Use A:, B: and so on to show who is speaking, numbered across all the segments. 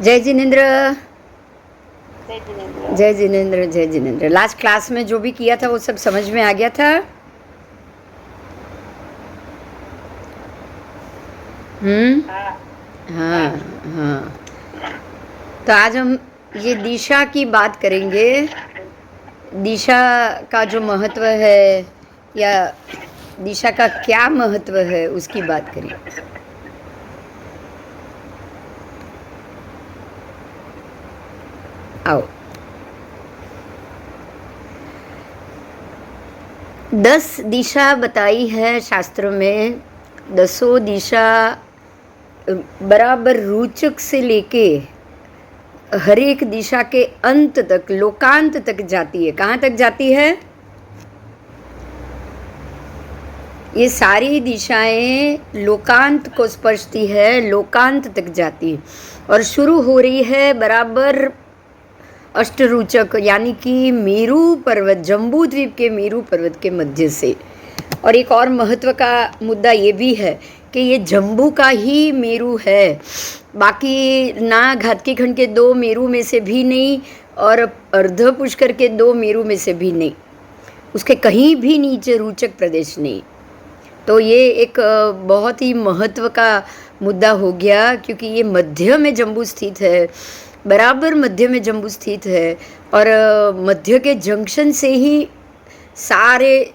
A: जय जिनेन्द्र।
B: जय जिनेन्द्र।
A: जय जिनेन्द्र। जय जिनेन्द्र। लास्ट क्लास में जो भी किया था वो सब समझ में आ गया था?
B: हाँ
A: हाँ हाँ। तो आज हम ये दिशा की बात करेंगे। दिशा का जो महत्व है या दिशा का क्या महत्व है उसकी बात करें। आओ। 10 दिशा बताई है शास्त्रों में। 10 दिशा बराबर रोचक से लेके हर एक दिशा के अंत तक, लोकांत तक जाती है। कहाँ तक जाती है? ये सारी दिशाएं लोकांत को स्पर्शती है, लोकांत तक जाती है और शुरू हो रही है बराबर अष्टरूचक यानी कि मेरू पर्वत, जम्बू द्वीप के मेरू पर्वत के मध्य से। और एक और महत्व का मुद्दा ये भी है कि ये जम्बू का ही मेरू है, बाकी ना घातकी खंड के 2 मेरू में से भी नहीं और अर्ध पुष्कर के 2 मेरू में से भी नहीं, उसके कहीं भी नीचे रोचक प्रदेश नहीं। तो ये एक बहुत ही महत्व का मुद्दा हो गया क्योंकि ये मध्य में जम्बू स्थित है, बराबर मध्य में जम्बू स्थित है और मध्य के जंक्शन से ही सारे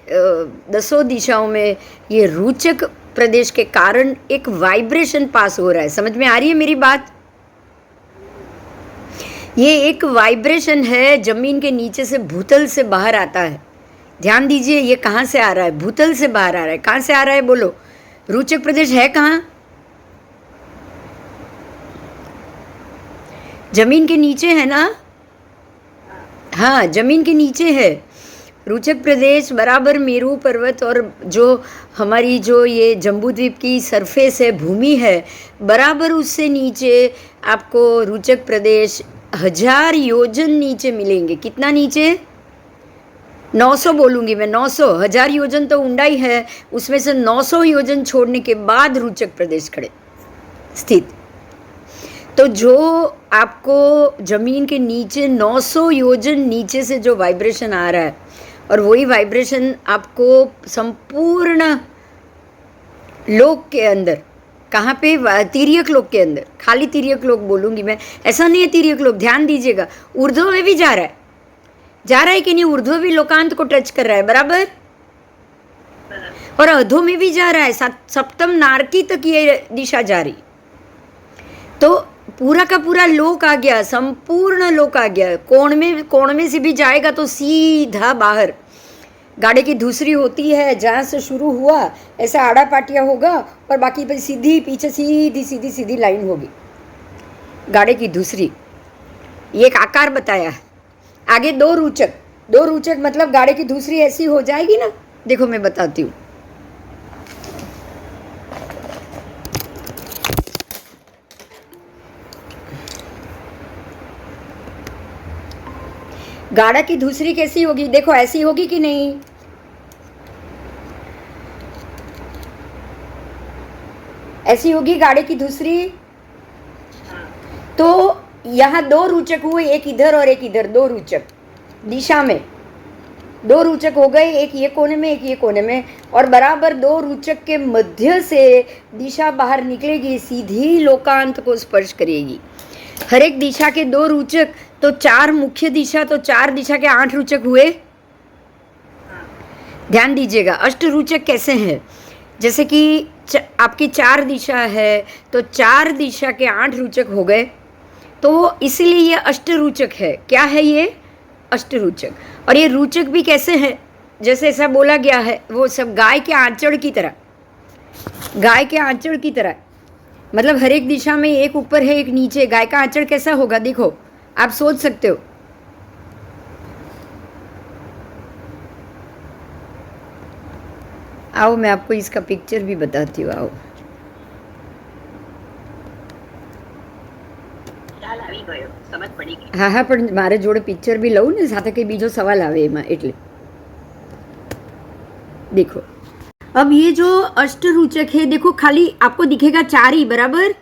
A: 10 दिशाओं में ये रोचक प्रदेश के कारण एक वाइब्रेशन पास हो रहा है। समझ में आ रही है मेरी बात? ये एक वाइब्रेशन है, जमीन के नीचे से भूतल से बाहर आता है। ध्यान दीजिए, ये कहाँ से आ रहा है? भूतल से बाहर आ रहा है। कहाँ से आ रहा है बोलो? रोचक प्रदेश है कहाँ? जमीन के नीचे है ना? हाँ, जमीन के नीचे है रोचक प्रदेश, बराबर मेरू पर्वत और जो हमारी जो ये जम्बू द्वीप की सरफेस है, भूमि है, बराबर उससे नीचे आपको रोचक प्रदेश 1000 योजन नीचे मिलेंगे। कितना नीचे? 900 बोलूँगी मैं, 900। 1000 योजन तो ऊंडाई है, उसमें से 900 योजन छोड़ने के बाद रोचक प्रदेश खड़े स्थित। तो जो आपको जमीन के नीचे 900 योजन नीचे से जो वाइब्रेशन आ रहा है और वही वाइब्रेशन आपको संपूर्ण लोक के अंदर, कहाँ पे? तिर्यक लोक के अंदर। खाली तिर्यक लोक बोलूँगी मैं, ऐसा नहीं है तिर्यक लोक, ध्यान दीजिएगा। ऊर्ध्व में भी जा रहा है कि नहीं? ऊर्ध्व भी लोकांत को टच कर रहा है बराबर, और अधो में भी जा रहा है। सप्तम नारकी तक ये दिशा जा रही। तो पूरा का पूरा लोक आ गया, संपूर्ण लोक आ गया। कोण में से भी जाएगा तो सीधा बाहर। गाड़े की दूसरी होती है, जहाँ से शुरू हुआ ऐसा आड़ा पाटिया होगा और बाकी पर सीधी पीछे सीधी सीधी सीधी लाइन होगी। गाड़े की दूसरी ये एक आकार बताया है। आगे 2 रूचक मतलब गाड़े की दूसरी ऐसी हो जाएगी ना। देखो मैं बताती हूँ। गाड़ा की दूसरी कैसी होगी? देखो ऐसी होगी कि नहीं? ऐसी होगी गाड़े की दूसरी। तो यहाँ 2 रूचक हुए, एक इधर और एक इधर। 2 रूचक दिशा में 2 रूचक हो गए, एक ये कोने में एक ये कोने में, और बराबर 2 रूचक के मध्य से दिशा बाहर निकलेगी, सीधी लोकांत को स्पर्श करेगी। हर एक दिशा के 2 रूचक, तो 4 मुख्य दिशा, तो 4 दिशा के 8 रूचक हुए। ध्यान दीजिएगा, अष्ट रूचक कैसे हैं? जैसे कि आपकी 4 दिशा है तो 4 दिशा के 8 रूचक हो गए, तो इसीलिए ये अष्ट रूचक है। क्या है ये? अष्ट रूचक। और ये रूचक भी कैसे हैं? जैसे ऐसा बोला गया है, वो सब गाय के आंचड़ की तरह, गाय के आंचड़ की तरह। मतलब हर एक दिशा में एक ऊपर है एक नीचे। गाय का आंचड़ कैसा होगा? देखो, आप सोच सकते हो। आओ मैं आपको इसका पिक्चर भी बताती हूँ। आओ। હા પણ મારે જોડે પિક્ચર બી લઉં ને સાથે કંઈ બીજો સવાલ આવે એમાં, એટલે देखो अब ये जो अष्टरूचक है, देखो खाली आपको दिखेगा 4 ही बराबर।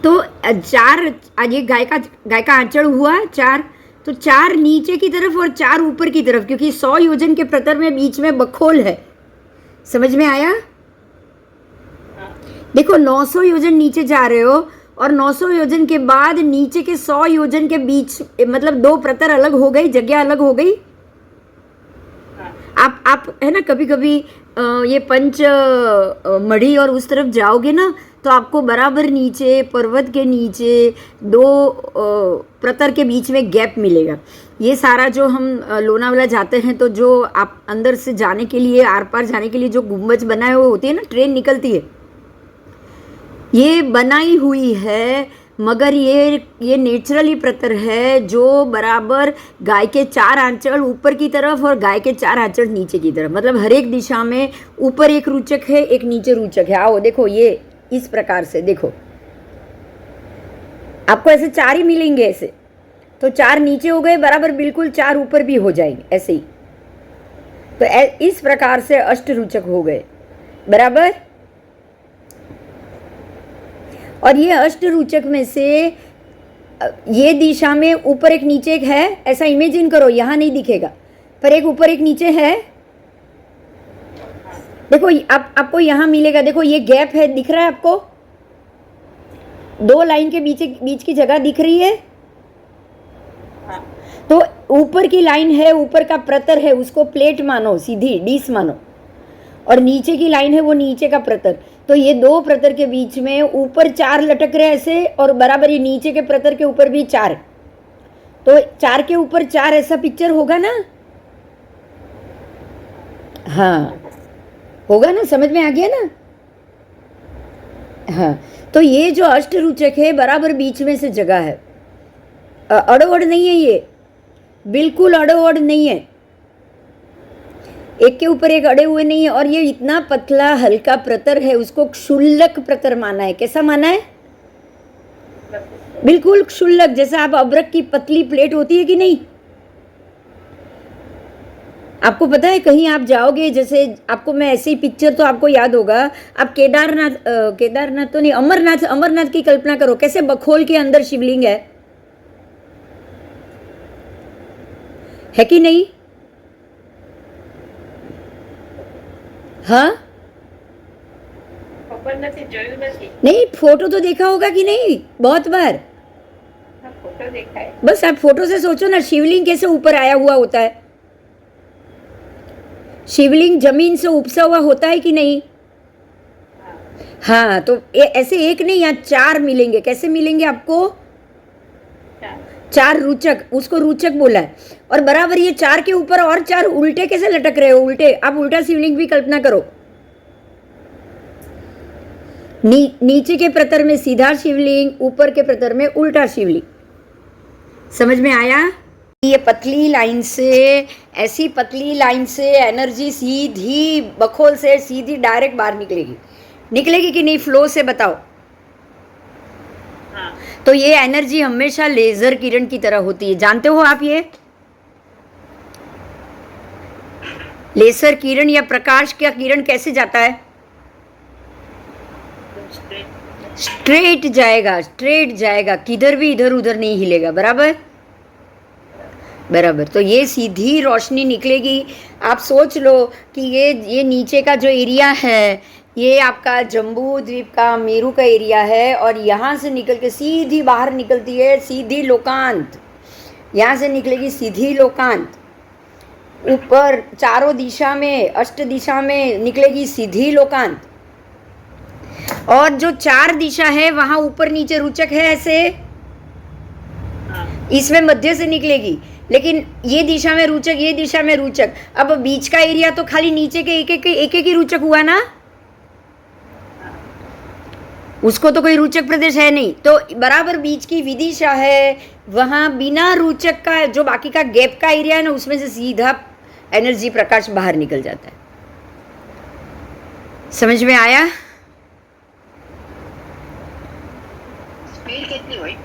A: तो 4 ये गाय का आंचल हुआ 4, तो 4 नीचे की तरफ और 4 ऊपर की तरफ, क्योंकि 100 योजन के प्रतर में बीच में बखोल है। समझ में आया? देखो 900 योजन नीचे जा रहे हो और 900 योजन के बाद नीचे के 100 योजन के बीच मतलब 2 प्रतर अलग हो गई, जगह अलग हो गई। आप है ना कभी कभी ये पंच मढ़ी और उस तरफ जाओगे ना, तो आपको बराबर नीचे पर्वत के नीचे 2 प्रतर के बीच में गैप मिलेगा। ये सारा जो हम लोनावाला जाते हैं तो जो आप अंदर से जाने के लिए, आर पार जाने के लिए जो गुम्बज बनाए हुए होती है ना, ट्रेन निकलती है, ये बनाई हुई है, मगर ये नेचुरली प्रतर है जो बराबर गाय के 4 आंचल ऊपर की तरफ और गाय के 4 आंचल नीचे की तरफ, मतलब हर एक दिशा में ऊपर एक रूचक है, एक नीचे रूचक है। आओ देखो ये इस प्रकार से देखो, आपको ऐसे 4 ही मिलेंगे ऐसे, तो 4 नीचे हो गए बराबर, बिल्कुल 4 ऊपर भी हो जाएंगे ऐसे ही। तो इस प्रकार से अष्टरूचक हो गए बराबर। और ये अष्टरूचक में से ये दिशा में ऊपर एक नीचे एक है, ऐसा इमेजिन करो, यहाँ नहीं दिखेगा पर एक ऊपर एक नीचे है। देखो आपको यहाँ मिलेगा, देखो ये गैप है, दिख रहा है आपको? 2 लाइन के बीच की जगह दिख रही है। तो ऊपर की लाइन है, ऊपर का प्रतर है, उसको प्लेट मानो, सीधी डीस मानो, और नीचे की लाइन है वो नीचे का प्रतर। तो ये 2 प्रतर के बीच में ऊपर 4 लटक रहे ऐसे, और बराबर ये नीचे के प्रतर के ऊपर भी 4, तो 4 के ऊपर 4 ऐसा पिक्चर होगा ना? हाँ होगा ना, समझ में आ गया ना? हाँ, तो ये जो अष्टरूचक है बराबर बीच में से जगह है, अड़ोअड़ नहीं है, ये बिल्कुल अड़ोअड़ नहीं है, एक के ऊपर एक अड़े हुए नहीं है। और ये इतना पतला हल्का प्रतर है, उसको क्षुल्लक प्रतर माना है। कैसा माना है? बिल्कुल क्षुल्लक, जैसा आप अब्रक की पतली प्लेट होती है कि नहीं, आपको पता है कहीं आप जाओगे, जैसे आपको मैं ऐसे ही पिक्चर तो आपको याद होगा, आप केदारनाथ तो नहीं, अमरनाथ की कल्पना करो, कैसे बखोल के अंदर शिवलिंग है कि नहीं? हाँ नहीं, फोटो तो देखा होगा कि नहीं, बहुत बार।
B: फोटो देखा है।
A: बस आप फोटो से सोचो ना, शिवलिंग कैसे ऊपर आया हुआ होता है, शिवलिंग जमीन से उपसा हुआ होता है कि नहीं? हाँ, तो ऐसे एक नहीं, यहाँ 4 मिलेंगे। कैसे मिलेंगे आपको? 4 रूचक, उसको रूचक बोला है। और बराबर ये 4 के ऊपर और 4 उल्टे कैसे लटक रहे हो? उल्टे, आप उल्टा शिवलिंग भी कल्पना करो। नीचे के प्रतर में सीधा शिवलिंग, ऊपर के प्रतर में उल्टा शिवलिंग। समझ में आया? ये पतली लाइन से, ऐसी पतली लाइन से एनर्जी सीधी बखोल से सीधी डायरेक्ट बाहर निकलेगी कि नहीं? फ्लो से बताओ। तो ये एनर्जी हमेशा लेजर किरण की तरह होती है, जानते हो आप? ये लेजर किरण या प्रकाश का किरण कैसे जाता है? स्ट्रेट जाएगा, किधर भी इधर उधर नहीं हिलेगा, बराबर। तो ये सीधी रोशनी निकलेगी। आप सोच लो कि ये नीचे का जो एरिया है, ये आपका जम्बू द्वीप का, मेरू का एरिया है, और यहाँ से निकल के सीधी बाहर निकलती है, सीधी लोकांत, यहाँ से निकलेगी सीधी लोकांत, ऊपर चारों दिशा में, अष्ट दिशा में निकलेगी सीधी लोकांत। और जो 4 दिशा है वहाँ ऊपर नीचे रूचक है ऐसे, इसमें मध्य से निकलेगी, लेकिन ये दिशा में रूचक, ये दिशा में रूचक। अब बीच का एरिया तो खाली नीचे के एक ही रूचक हुआ ना, उसको तो कोई रूचक प्रदेश है नहीं, तो बराबर बीच की विदिशा है, वहाँ बिना रूचक का जो बाकी का गैप का एरिया है ना, उसमें से सीधा एनर्जी प्रकाश बाहर निकल जाता है। समझ में आया?
B: स्पीड कितनी हुई?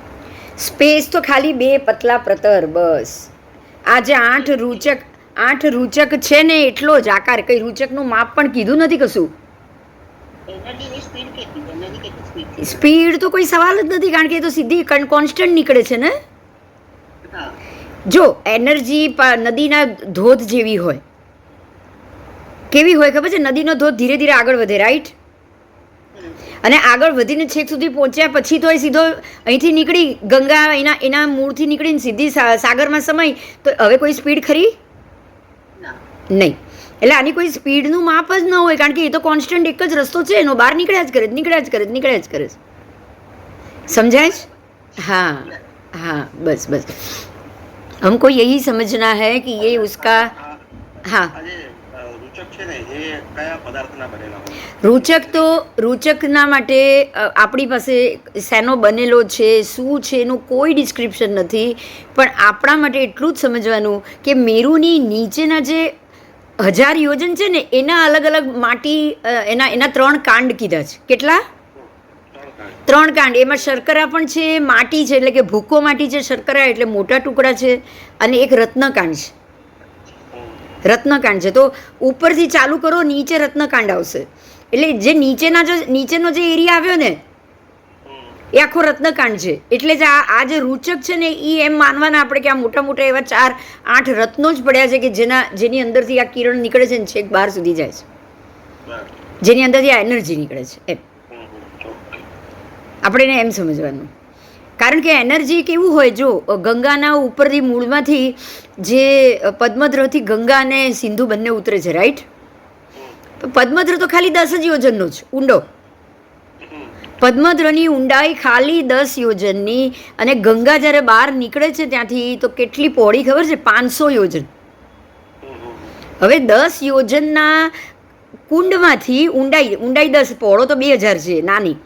A: स्पेस तो खाली 2 પતલા પ્રતર, બસ. આજે 8 રૂચક છે ને, એટલો જ આકાર. કઈ રૂચકનું માપ પણ કીધું નથી કશું.
B: એનર્જીની સ્પીડ કેટલી? એનર્જી કેટલી સ્પીડ છે?
A: સ્પીડ તો કોઈ સવાલ જ નથી, કારણ કે એ તો સીધી કોન્સ્ટન્ટ નીકળે છે ને.
B: હા.
A: જો એનર્જી નદીના ધોધ જેવી હોય, કેવી હોય ખબર છે? નદીનો ધોધ ધીરે ધીરે આગળ વધે, રાઈટ? અને આગળ વધીને છેક સુધી પહોંચ્યા પછી તો એ સીધો અહીંથી નીકળી ગંગા એના મૂળથી નીકળીને સીધી સાગરમાં સમાય, તો હવે કોઈ સ્પીડ ખરી?
B: ના.
A: નહીં. એટલે આની કોઈ સ્પીડનું માપ જ ન હોય, કારણ કે એ તો કોન્સ્ટન્ટ એક જ રસ્તો છે એનો, બહાર નીકળ્યા જ કરે, નીકળ્યા જ કરે, નીકળ્યા જ કરે. समझा है? हाँ हाँ, बस बस हमको यही समझना है कि ये उसका हाँ
C: રૂચક છે ને એ કયા પદાર્થના બનેલા હોય?
A: રૂચકના માટે આપણી પાસે શેનો બનેલો છે, શું છે એનું કોઈ ડિસ્ક્રિપ્શન નથી, પણ આપણા માટે એટલું જ સમજવાનું કે મેરુની નીચેના જે 1000 યોજન છે ને એના અલગ અલગ માટી, એના 3 કાંડ કીધા છે. કેટલા? 3 કાંડ. એમાં શર્કરા પણ છે, માટી છે એટલે કે ભૂકો માટી છે, શર્કરા એટલે મોટા ટુકડા છે, અને એક રત્નકાંડ છે. રત્નકાંડ છે તો ઉપરથી ચાલુ કરો, નીચે રત્નકાંડ આવશે. એટલે જે નીચેનો જે એરિયા આવ્યો ને એ આખો રત્નકાંડ છે. એટલે જ આ જે રૂચક છે ને એ એમ માનવાના આપણે કે આ મોટા મોટા એવા 4-8 રત્નો જ પડ્યા છે કે જેની અંદરથી આ કિરણ નીકળે છે ને છેક બહાર સુધી જાય છે, જેની અંદરથી આ એનર્જી નીકળે છે. એમ આપણે એને એમ સમજવાનું. કારણ કે એનર્જી કેવું હોય, જો ગંગાના ઉપરથી મૂળમાંથી જે પદ્મદ્રથી ગંગા અને સિંધુ બંને ઉતરે છે, રાઈટ? પદ્મદ્ર તો ખાલી 10 જ યોજનનો જ ઊંડો. પદ્મદ્રની ઊંડાઈ ખાલી 10 યોજનની, અને ગંગા જ્યારે બહાર નીકળે છે ત્યાંથી તો કેટલી પહોળી ખબર છે? 500 યોજન. હવે 10 યોજનના કુંડમાંથી ઊંડાઈ 10, પહોળો તો 2000 છે નાની,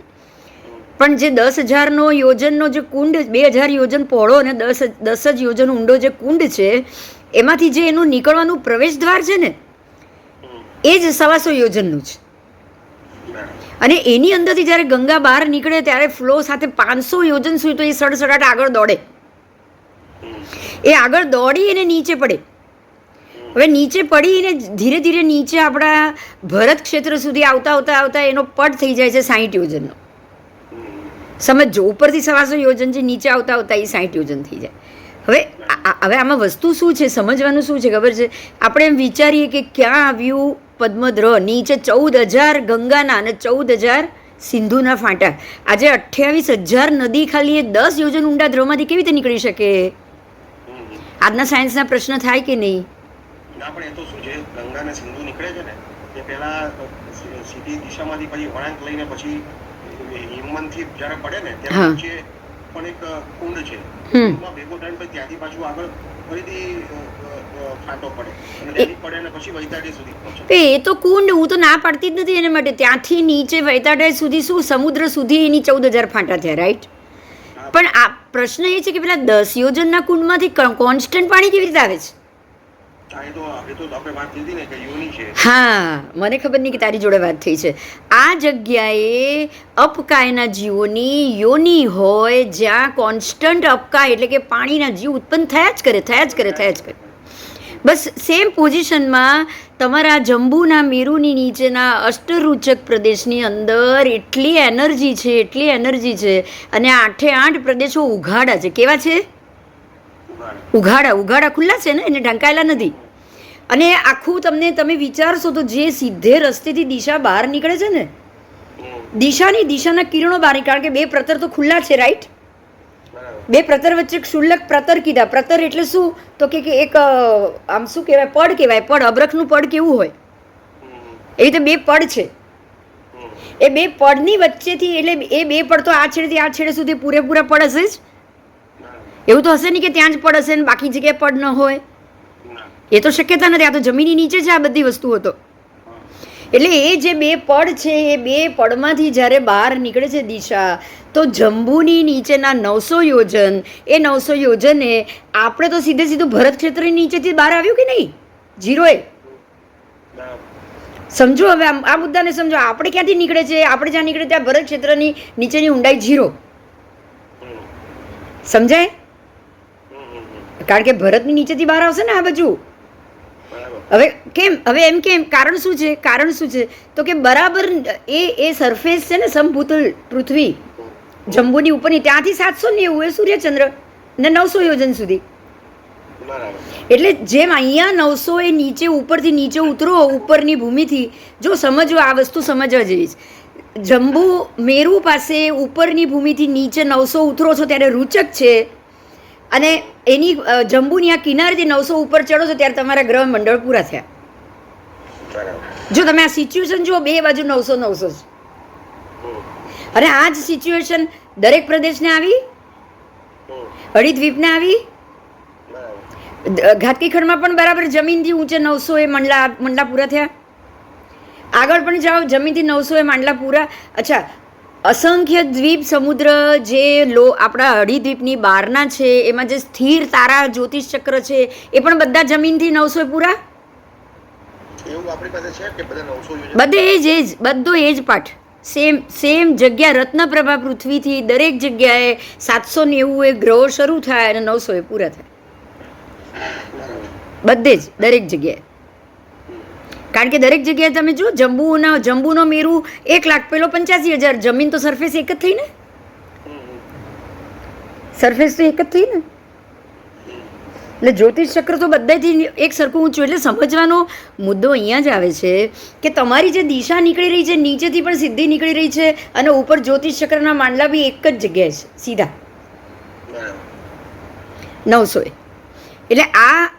A: પણ જે 10,000નો યોજનનો જે કુંડ, 2000 યોજન પહોળો અને 10 જ યોજન ઊંડો જે કુંડ છે, એમાંથી જે એનું નીકળવાનું પ્રવેશ દ્વાર છે ને એ જ 125 યોજનનું છે. અને એની અંદરથી જ્યારે ગંગા બહાર નીકળે ત્યારે ફ્લો સાથે 500 યોજન સુધી તો એ સડસડાટ આગળ દોડે. એ આગળ દોડી અને નીચે પડે. હવે નીચે પડીને ધીરે ધીરે નીચે આપણા ભરત ક્ષેત્ર સુધી આવતા એનો પડ થઈ જાય છે 60 યોજનનો. સમજો, ઉપરથી 125 યોજન છે, નીચે આવતા એ 60 યોજન થઈ જાય. હવે આમાં વસ્તુ શું છે, સમજવાનું શું છે ખબર છે? આપણે એમ વિચારીએ કે ક્યાં આવ્યું પદ્મદ્ર, નીચે 14,000 ગંગાના અને 14,000 સિંધુના ફાંટા. આજે 28,000 નદી ખાલી એ 10 યોજન ઊંડા દ્રવમાંથી કેવી રીતે નીકળી શકે? આજના સાયન્સના પ્રશ્ન થાય કે નહીં?
C: ના, પણ એ તો શું છે, ગંગા અને સિંધુ નીકળે છે ને એ પહેલા સીધી દિશામાંથી પછી વળાંક લઈને પછી હિમવંતથી જ્યારે પડે ને ત્યારે નીચે પણ એક કુંડ છે, કુંડમાં ભેગો થઈને પછી ત્યાંથી પાછું આગળ ફરીથી ફાંટો પડે અને ત્યાંથી પડે અને પછી વૈતાડે સુધી પહોંચે.
A: એ તો કુંડ, હું તો ના પાડતી જ નથી એને માટે. ત્યાંથી નીચે વૈતાડે સુધી શું સમુદ્ર સુધી એની 14,000 ફાંટા થયા, રાઈટ? પણ આ પ્રશ્ન એ છે કે પેલા 10 યોજનના કુંડમાંથી કોન્સ્ટન્ટ પાણી કેવી રીતે આવે છે? હા, મને ખબર નહીં કે તારી જોડે વાત થઈ છે. આ જગ્યાએ અપકાયના જીવોની યોની હોય જ્યાં કોન્સ્ટન્ટ અપકાય એટલે કે પાણીના જીવ ઉત્પન્ન થયા જ કરે. બસ સેમ પોઝિશનમાં તમારા જંબુના મેરુની નીચેના અષ્ટરૂચક પ્રદેશની અંદર એટલી એનર્જી છે, અને 8 પ્રદેશો ઉઘાડા છે. કેવા છે? ઉઘાડા ખુલ્લા છે ને, એને ઢંકાયેલા નથી. અને આખું તમે વિચારશો તો જે સીધે રસ્તેથી દિશા બહાર નીકળે છે ને, દિશાના કિરણો બહાર, કારણ કે 2 પ્રતર તો ખુલ્લા છે, રાઈટ? 2 પ્રતર વચ્ચે ક્ષુલ્લક પ્રતર કીધા. પ્રતર એટલે શું? તો કે એક આમ શું કહેવાય? પડ કહેવાય. પડ, અબરખનું પડ કેવું હોય એવી રીતે 2 પડ છે. એ 2 પડની વચ્ચેથી, એટલે એ 2 પડ તો આ છેડેથી આ છેડે સુધી પૂરેપૂરા પડ હશે જ. એવું તો હશે નહીં કે ત્યાં જ પડ હશે ને બાકી જગ્યાએ પડ ન હોય. એ તો શક્યતા નથી. આ તો જમીનની નીચે છે આ બધી વસ્તુઓ તો. એટલે એ જે 2 પડ છે એ 2 પડમાંથી જ્યારે બહાર નીકળે છે દિશા, તો જંબુની નીચેના 900 યોજન, એ 900 યોજને આપણે તો સીધું ભરત ક્ષેત્રની નીચેથી બહાર આવ્યું કે નહીં? 0 એ. સમજો હવે આ મુદ્દાને સમજો. આપણે ક્યાંથી નીકળે છે? આપણે જ્યાં નીકળે ત્યાં ભરત ક્ષેત્રની નીચેની ઊંડાઈ 0. સમજાય? કારણ કે ભરતની નીચેથી બહાર આવશે ને આ બાજુ. હવે એમ કેમ કારણ શું છે તો કે બરાબર એ સરફેસ છે ને સમભૂતલ પૃથ્વી જંબુની ઉપરની ત્યાંથી 790 એ સૂર્યચંદ્ર ને 900 યોજન સુધી.
C: બરાબર.
A: એટલે જેમ અહીંયા 900 એ નીચે ઉપરથી નીચે ઉતરો ઉપરની ભૂમિથી, જો સમજો આ વસ્તુ સમજવા જેવી છે. જંબુ મેરુ પાસે ઉપરની ભૂમિથી નીચે 900 ઉતરો છો ત્યારે રૂચક છે, અને એની જંબુની આ કિનારેથી 900 ઉપર ચડો છો ત્યારે તમારા ગ્રહ મંડળ પૂરા થયા.
C: બરાબર.
A: જો તમે આ સિચ્યુએશન જુઓ, બે બાજુ 900 છે, અને આ જ સિચ્યુએશન દરેક પ્રદેશને આવી, અડીદ્વીપને આવી, ઘાતકી ખંડમાં પણ બરાબર જમીનથી ઊંચે 900 એ મંડલા પૂરા થયા. આગળ પણ જાઓ, જમીનથી 900 એ માંડલા પૂરા. અચ્છા, અસંખ્ય દ્વીપ સમુદ્ર જે આપણા અઢીદ્વીપની બહારના છે, એમાં જે સ્થિર તારા જ્યોતિષ ચક્ર છે એ પણ બધા જમીનથી 900 એ પૂરા.
C: એવું આપણી પાસે છે કે બધા 900 યોજન?
A: બધે બધો એ જ પાઠ, સેમ જગ્યા, રત્નપ્રભા પૃથ્વીથી દરેક જગ્યાએ 790 એ ગ્રહો શરૂ થાય અને 900 એ પૂરા થાય. બધે જ દરેક જગ્યાએ. કારણ કે દરેક જગ્યાએ તમે જુઓ, જંબુનો મેરુ 1 લાખ, પેલો 85,000. જમીન તો સરફેસ એક જ થઈ ને, સરફેસ તો એક જ થઈ ને. એટલે જ્યોતિષ ચક્ર તો બધાથી એક સરખું ઊંચું. એટલે સમજવાનો મુદ્દો અહીંયા જ આવે છે કે તમારી જે દિશા નીકળી રહી છે, નીચેથી પણ સીધી નીકળી રહી છે, અને ઉપર જ્યોતિષ ચક્રના માંડલા બી એક જ જગ્યાએ છે સીધા 900 એ. એટલે આ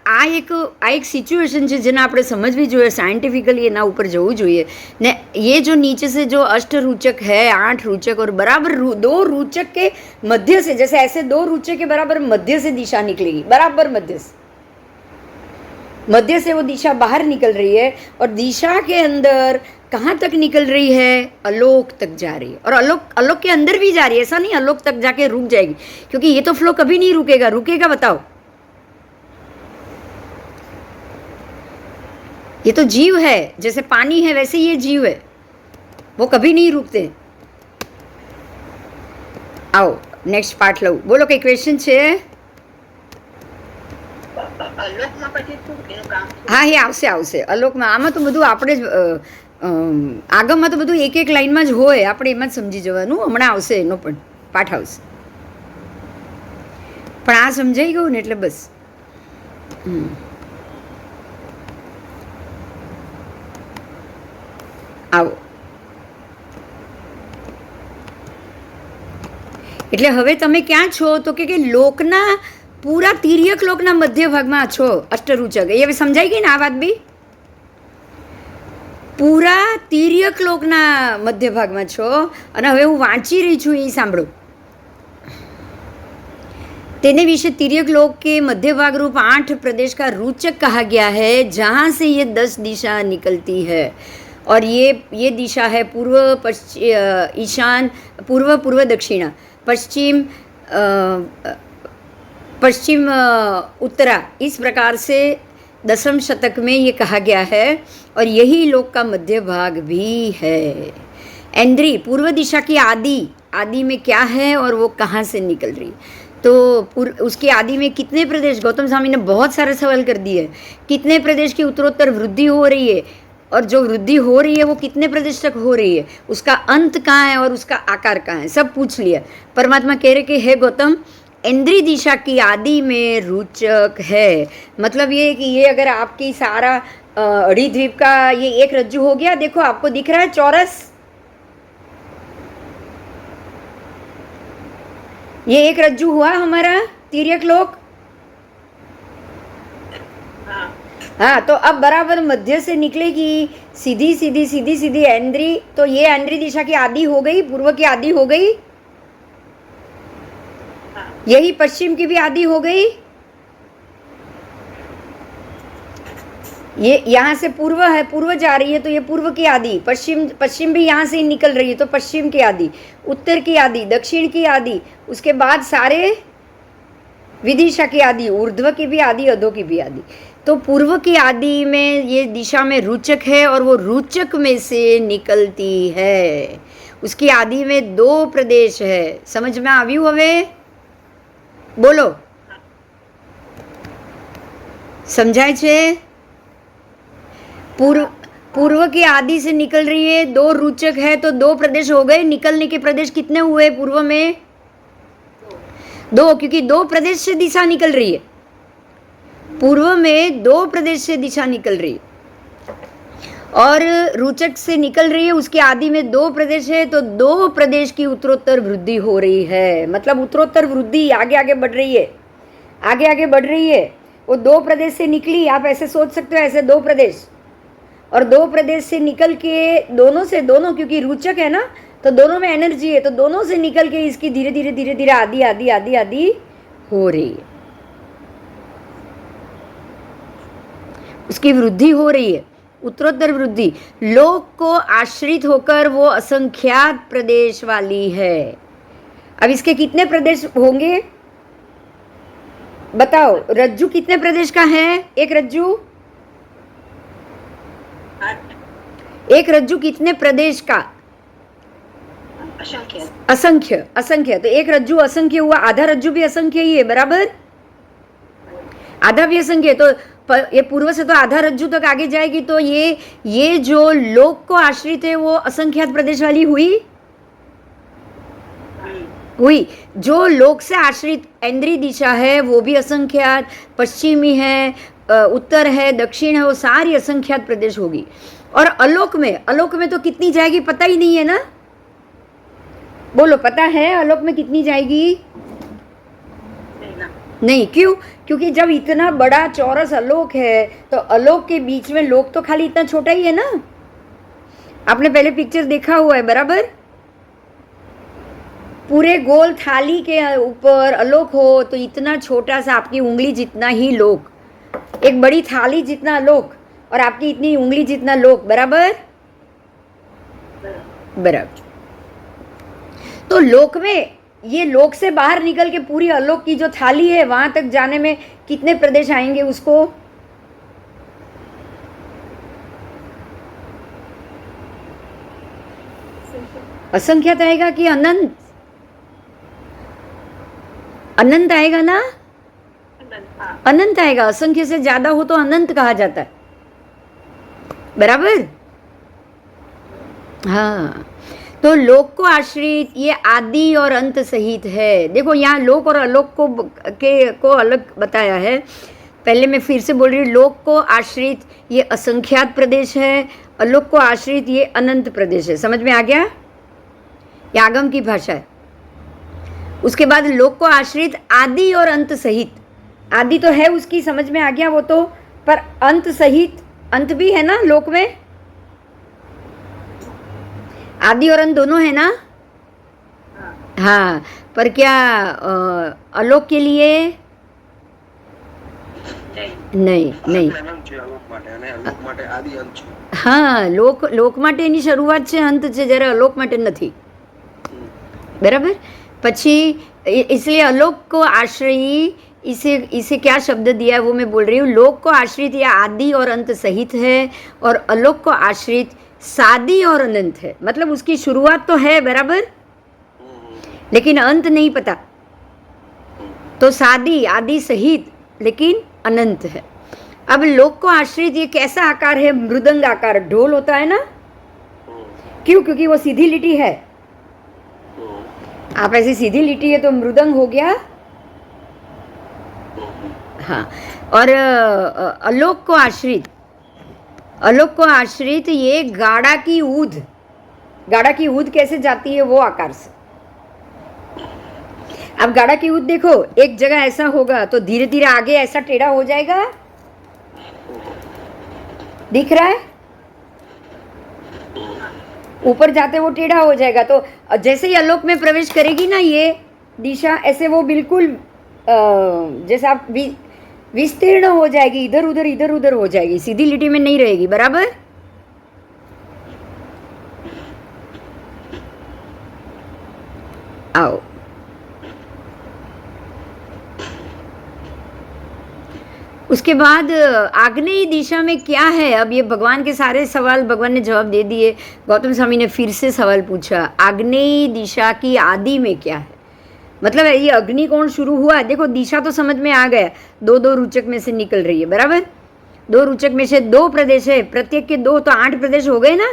A: એક સિચ્યુએશન છે જેને આપણે સમજવી જોઈએ, साइंटिफिकली એના ઉપર જવું જોઈએ. ને ये जो नीचे से जो अष्ट रूचक है, 8 रूचक और बराबर 2 रूचक के मध्य से, जैसे ऐसे 2 रूचक के बराबर मध्य से दिशा निकलेगी, बराबर मध्य से वो दिशा बाहर निकल रही है, और दिशा के अंदर कहाँ तक निकल रही है? अलोक तक जा रही है, और अलोक के अंदर भी जा रही है. ऐसा नहीं अलोक तक जाके रुक जाएगी, क्योंकि ये तो फ्लो कभी नहीं रुकेगा. बताओ, ये तो जीव है, जैसे पानी है वैसे ये जीव है, वो कभी नहीं रुकते. आओ नेक्स्ट पार्ट लो. बोलो, कई क्वेश्चन છે?
B: અલોકમાં પછી શું એનું કામ?
A: હા, એ આવશે અલોકમાં. આમાં તો બધું આપણે જ આગમમાં તો બધું એક લાઈનમાં જ હોય, આપણે એમાં જ સમજી જવાનું. હમણાં આવશે, એનો પણ પાઠ આવશે. પણ આ સમજાઈ ગયું ને એટલે બસ. આવો. એટલે હવે તમે ક્યાં છો? તો કે લોકના પૂરા તિર્યક લોકના મધ્ય ભાગમાં છો, અષ્ટરૂચક. એ હવે સમજાઈ ગઈ ને આ વાત બી? પૂરા તિર્યક લોકના મધ્ય ભાગમાં છો, અને હવે હું વાંચી રહી છું, એ સાંભળો. तेने विषय तिर्यक लोक के मध्य भाग रूप 8 प्रदेश का रूचक कहा गया है, जहाँ से ये 10 दिशा निकलती है. और ये दिशा है पूर्व, पश्चिम, ईशान, पूर्व दक्षिणा, पश्चिम उत्तरा. इस प्रकार से 10वें शतक में ये कहा गया है, और यही लोक का मध्य भाग भी है. इंद्री पूर्व दिशा की आदि में क्या है और वो कहाँ से निकल रही? तो उसकी आदि में कितने प्रदेश? गौतम स्वामी ने बहुत सारे सवाल कर दिए. कितने प्रदेश की उत्तरोत्तर वृद्धि हो रही है, और जो वृद्धि हो रही है वो कितने प्रदेश तक हो रही है, उसका अंत कहाँ है और उसका आकार कहाँ है, सब पूछ लिया. परमात्मा कह रहे कि हे गौतम, इंद्री दिशा की आदि में रूचक है. मतलब ये कि ये अगर आपकी सारा अढ़ीद्वीप का ये एक रज्जु हो गया, देखो आपको दिख रहा है चौरस, ये एक रज्जु हुआ हमारा तिर्यक लोक. हाँ, तो अब बराबर मध्य से निकलेगी सीधी इंद्री. तो ये इंद्री दिशा की आदि हो गई, पूर्व की आदि हो गई, यही पश्चिम की भी आदि हो गई. ये यहाँ से पूर्व है, पूर्व जा रही है तो ये पूर्व की आदि. पश्चिम भी यहाँ से ही निकल रही है तो पश्चिम की आदि, उत्तर की आदि, दक्षिण की आदि, उसके बाद सारे विदिशा की आदि, ऊर्ध्व की भी आदि, अधो की भी आदि. तो पूर्व की आदि में ये दिशा में रूचक है, और वो रूचक में से निकलती है. उसकी आदि में 2 प्रदेश है. समझ में આવ્યું? હવે બોલો, સમજાય છે? पूर्व पूर्व की आदि से निकल रही है, दो रुचक है तो दो प्रदेश हो गए। निकलने के प्रदेश कितने हुए पूर्व में? दो, क्योंकि दो प्रदेश से दिशा निकल रही है। पूर्व में दो प्रदेश से दिशा निकल रही है और रुचक से निकल रही है, उसकी आदि में दो प्रदेश है तो दो प्रदेश की उत्तरोत्तर वृद्धि हो रही है। मतलब उत्तरोत्तर वृद्धि आगे आगे बढ़ रही है, आगे आगे बढ़ रही है। वो दो प्रदेश से निकली, आप ऐसे सोच सकते हो, ऐसे दो प्रदेश, और दो प्रदेश से निकल के दोनों से, दोनों क्योंकि रुचक है ना तो दोनों में एनर्जी है, तो दोनों से निकल के इसकी धीरे धीरे धीरे धीरे आदि आदि आदि आदि हो रही है, उसकी वृद्धि हो रही है, उत्तरोत्तर वृद्धि। लोक को आश्रित होकर वो असंख्यात प्रदेश वाली है। अब इसके कितने प्रदेश होंगे बताओ? रज्जु कितने प्रदेश का है? एक रज्जु,
B: 8
A: एक रज्जु कितने प्रदेश का?
B: असंख्य।
A: असंख्य, असंख्य। तो एक रज्जु असंख्य हुआ, आधा रज्जु भी असंख्य ही है, बराबर? आधा भी असंख्य, तो ये पूर्व से तो आधा रज्जु तक आगे जाएगी, तो ये जो लोक को आश्रित है वो असंख्यात प्रदेश वाली हुई हुई। जो लोक से आश्रित इंद्रिय दिशा है वो भी असंख्यात, पश्चिमी है, उत्तर है, दक्षिण है, वो सारी असंख्यात प्रदेश होगी। और अलोक में तो कितनी जाएगी पता ही नहीं है ना? बोलो, पता है अलोक में कितनी जाएगी? नहीं, क्यों? क्योंकि जब इतना बड़ा चौरस अलोक है तो अलोक के बीच में लोक तो खाली इतना छोटा ही है ना। आपने पहले पिक्चर देखा हुआ है, बराबर? पूरे गोल थाली के ऊपर अलोक हो तो इतना छोटा सा, आपकी उंगली जितना ही लोक, एक बड़ी थाली जितना अलोक और आपकी इतनी उंगली जितना लोक, बराबर? बराबर। तो लोक में, ये लोक से बाहर निकल के पूरी अलोक की जो थाली है वहां तक जाने में कितने प्रदेश आएंगे उसको? असंख्यात आएगा कि अनंत? अनंत आएगा ना? अनंत आएगा। असंख्य से ज्यादा हो तो अनंत कहा जाता है, बराबर? हाँ, तो लोक को आश्रित ये आदि और अंत सहित है। देखो यहाँ लोक और अलोक को अलग बताया है। पहले मैं फिर से बोल रही हूँ, लोक को आश्रित ये असंख्यात प्रदेश है, अलोक को आश्रित ये अनंत प्रदेश है। समझ में आ गया? ये आगम की भाषा है। उसके बाद लोक को आश्रित आदि और अंत सहित, आदि तो है उसकी, समझ में आ गया वो तो, पर अंत सहित, अंत भी है ना लोक में? आदि और अंत दोनों है ना? हाँ, पर क्या अलोक के लिए? नहीं। हाँ, લોક માટેની શરૂઆત છે, અંત છે, જ્યારે અલોક માટે નથી, बराबर? પછી इसलिए अलोक को आश्रयी, इसे क्या शब्द दिया है वो मैं बोल रही हूँ। लोक को आश्रित या आदि और अंत सहित है और अलोक को आश्रित सादी और अनंत है। मतलब उसकी शुरुआत तो है, बराबर, लेकिन अंत नहीं पता। तो सादी आदि सहित लेकिन अनंत है। अब लोक को आश्रित ये कैसा आकार है? मृदंग आकार, ढोल होता है ना? क्यों? क्योंकि वो सीधी लिटी है। आप ऐसी सीधी लिटी है तो मृदंग हो गया। हाँ, और अलोक को आश्रित ये गाड़ा की ऊद कैसे जाती है? वो आकार से। अब गाड़ा की ऊद देखो, एक जगह ऐसा होगा तो धीरे धीरे आगे ऐसा टेढ़ा हो जाएगा, दिख रहा है? ऊपर जाते वो टेढ़ा हो जाएगा। तो जैसे ही अलोक में प्रवेश करेगी ना ये दिशा, ऐसे वो बिल्कुल जैसे आप विस्तीर्ण हो जाएगी, इधर उधर हो जाएगी, सीधी लिटी में नहीं रहेगी, बराबर? आओ, उसके बाद आग्नेय दिशा में क्या है? अब ये भगवान के सारे सवाल भगवान ने जवाब दे दिए। गौतम स्वामी ने फिर से सवाल पूछा, आग्नेय दिशा की आदि में क्या है? मतलब ये अग्निकोण शुरू हुआ, देखो दिशा तो समझ में आ गया, दो रुचक में से निकल रही है, बराबर? दो रुचक में से दो प्रदेश है, प्रत्येक के दो, तो 8 प्रदेश हो गए ना।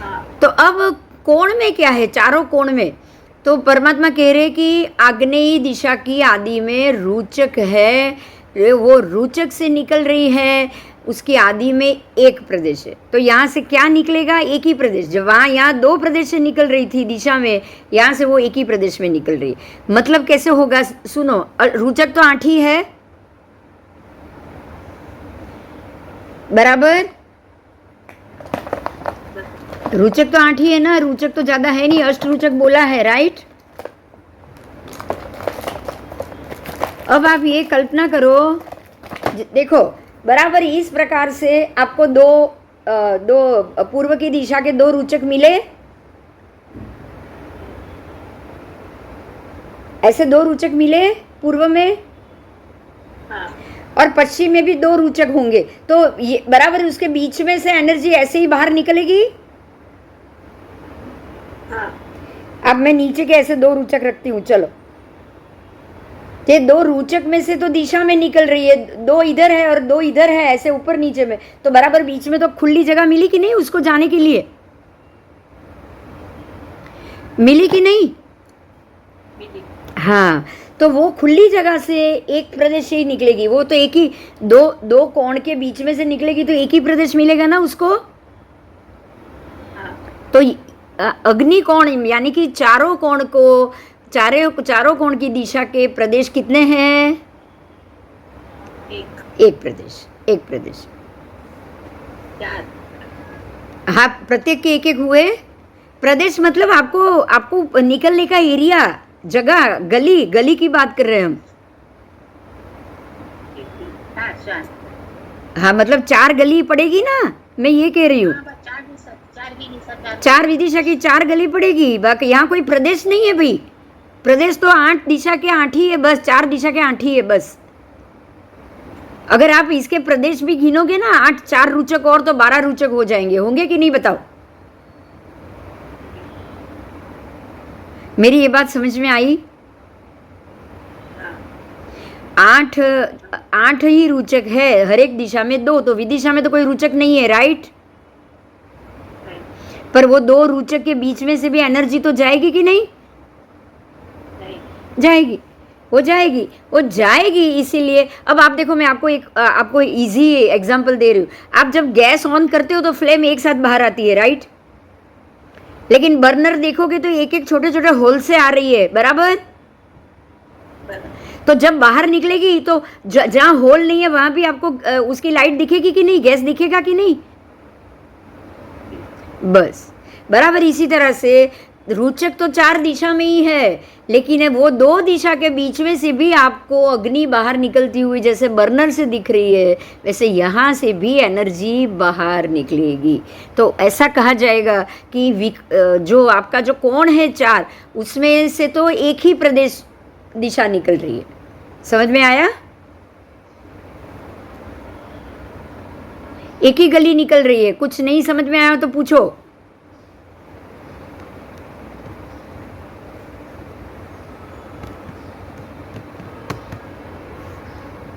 B: हाँ,
A: तो अब कोण में क्या है, चारों कोण में, तो परमात्मा कह रहे कि आग्नेयी दिशा की आदि में रुचक है, वो रुचक से निकल रही है, उसकी आदि में एक प्रदेश है। तो यहाँ से क्या निकलेगा, एक ही प्रदेश। जब वहाँ यहाँ 2 प्रदेश से निकल रही थी दिशा में, यहाँ से वो एक ही प्रदेश में निकल रही है। मतलब कैसे होगा, सुनो, रुचक तो 8 ही है, बराबर। रुचक तो 8 ही है ना, रुचक तो ज्यादा है नहीं, अष्टरुचक बोला है, राइट। अब आप ये कल्पना करो, देखो बराबर इस प्रकार से आपको दो पूर्व की दिशा के 2 रुचक मिले, ऐसे 2 रुचक मिले पूर्व में,
B: हाँ,
A: और पश्चिम में भी 2 रुचक होंगे, तो ये बराबर उसके बीच में से एनर्जी ऐसे ही बाहर निकलेगी।
B: हाँ,
A: अब मैं नीचे के ऐसे 2 रुचक रखती हूँ, चलो, ये 2 रुचक में से तो दिशा में निकल रही है, 2 इधर है और 2 इधर है, ऐसे ऊपर नीचे में, तो बराबर बीच में तो खुली जगह मिली कि नहीं उसको जाने के लिए, मिली कि नहीं।
B: मिली।
A: हाँ, तो वो खुली जगह से एक प्रदेश ही निकलेगी, वो तो एक ही दो कोण के बीच में से निकलेगी, तो एक ही प्रदेश मिलेगा ना उसको।
B: हाँ,
A: तो अग्नि कोण यानी कि चारों कोण को, चारों कोण की दिशा के प्रदेश कितने हैं, एक प्रदेश, एक प्रदेश।
B: 4।
A: हाँ, प्रत्येक के एक हुए प्रदेश, मतलब आपको निकलने का एरिया, जगह, गली की बात कर रहे हैं हम।
B: 4।
A: हाँ, मतलब 4 गली पड़ेगी ना, मैं ये कह रही हूँ। 4 विदिशा की 4 गली पड़ेगी, बाकी यहाँ कोई प्रदेश नहीं है भाई। प्रदेश तो 8 दिशा के 8 ही है बस, 4 दिशा के 8 ही है बस। अगर आप इसके प्रदेश भी गिनोगे ना, 8 4 रुचक और तो 12 रुचक हो जाएंगे, होंगे कि नहीं बताओ। मेरी ये बात समझ में आई। 8 ही रुचक है, हर एक दिशा में 2, तो विदिशा में तो कोई रुचक नहीं है, राइट। पर वो 2 रुचक के बीच में से भी एनर्जी तो जाएगी कि नहीं, जाएगी, वो जाएगी। इसीलिए अब आप देखो, मैं आपको इजी एग्जांपल दे रही हूँ। आप जब गैस ऑन करते हो तो फ्लेम एक साथ बाहर आती है, राइट। लेकिन बर्नर देखोगे तो एक एक छोटे छोटे होल से आ रही है, बराबर। तो जब बाहर निकलेगी तो जहाँ होल नहीं है वहां भी आपको उसकी लाइट दिखेगी कि नहीं, गैस दिखेगा कि नहीं, बस बराबर। इसी तरह से रुचक तो 4 दिशा में ही है, लेकिन वो 2 दिशा के बीच में से भी आपको अग्नि बाहर निकलती हुई जैसे बर्नर से दिख रही है, वैसे यहाँ से भी एनर्जी बाहर निकलेगी। तो ऐसा कहा जाएगा कि जो आपका जो कोण है 4, उसमें से तो एक ही प्रदेश दिशा निकल रही है। समझ में आया? एक ही गली निकल रही है। कुछ नहीं समझ में आया तो पूछो।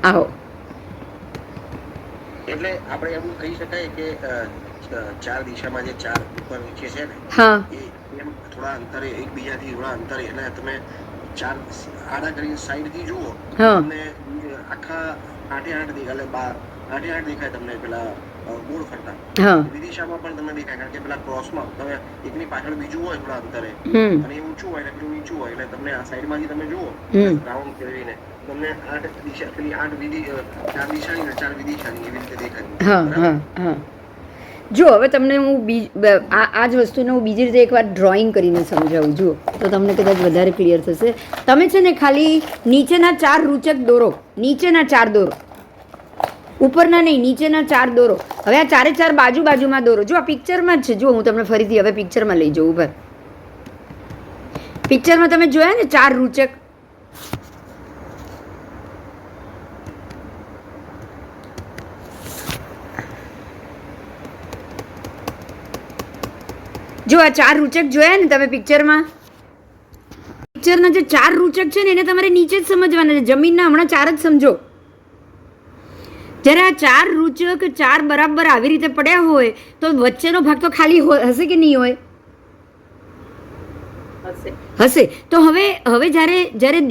A: आओ।
C: એટલે આપણે એવું કહી શકાય કે 4 દિશામાં જે 4 ઉપર નીચે છે ને,
A: હા,
C: એ એમ થોડા અંતરે, એકબીજાથી થોડા અંતરે, એટલે તમે 4 આડા કરીને સાઈડ થી જુઓ,
A: હા,
C: તમને આખા 8 દેખાય, 8 દેખાય તમને પેલા ગોળ ફરતા।
A: હા,
C: વિદિશામાં પણ તમને દેખાય, કારણ કે પેલા ક્રોસમાં તમે એકની પાછળ બીજું હોય થોડા અંતરે, અને એ ઊંચું હોય ને પેલું નીચું હોય, એટલે તમને આ સાઈડમાંથી તમે જુઓ રાઉન્ડ ફેરવીને, તમને 8 દિશા, પેલી 8 વિધિ, 4 દિશાની ને 4 વિદિશાની એવી રીતે દેખાય।
A: હા, હા, હા। જો હવે તમને હું આ જ વસ્તુને હું બીજી રીતે એકવાર ડ્રોઈંગ કરીને સમજાવું, જુઓ તો તમને કદાચ વધારે ક્લિયર થશે। તમે છે ને ખાલી નીચેના 4 રૂચક દોરો, નીચેના 4 દોરો, ઉપરના નહીં, નીચેના 4 દોરો। હવે આ 4 બાજુમાં દોરો। જો આ પિક્ચરમાં જ છે, જો હું તમને ફરીથી હવે પિક્ચરમાં લઈ જાઉં ઉભા। પિક્ચરમાં તમે જોયા ને 4 રૂચક, જો આ 4 રૂચક જોયા ને તમે પિક્ચરમાં, પિક્ચરના જે 4 રૂચક છે ને એને તમારે નીચે જ સમજવાના છે, જમીનના હમણાં 4 જ સમજો। જ્યારે આ ચાર રૂચક ચાર બરાબર આવી રીતે પડ્યા હોય તો વચ્ચેનો ભાગ તો ખાલી હશે કે નહીં હોય?
B: હશે.
A: હશે. તો હવે જ્યારે જ્યારે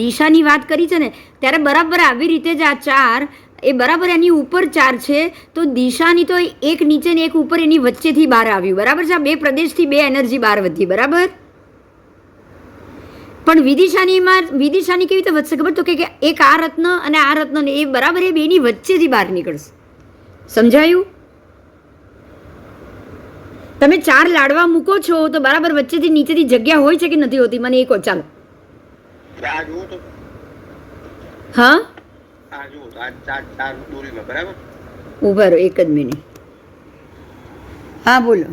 A: દિશાની વાત કરી છે ને ત્યારે બરાબર આવી રીતે જ આ ચાર એ બરાબર એની ઉપર ચાર છે, તો દિશાની તો એક નીચે ને એક ઉપર એની વચ્ચેથી બહાર આવ્યું, બરાબર છે? આ બે પ્રદેશથી બે એનર્જી બહાર વધી, બરાબર? પણ વિદિશાની કેવી રીતે વધશે ખબર? તો કે એક આ રત્ન અને આ રત્ન એ બરાબર એ બેની વચ્ચેથી બહાર નીકળશે. સમજાયું? તમે ચાર લાડવા મૂકો છો તો બરાબર વચ્ચેથી નીચેથી જગ્યા હોય છે કે નથી હોતી? મને એ કહો. ચાલો.
C: આ જુઓ તો,
A: હા,
C: આ જુઓ તો, આ ચાર દોરીમાં બરાબર.
A: ઉભા રહો એક જ મિનિટ. હા બોલો.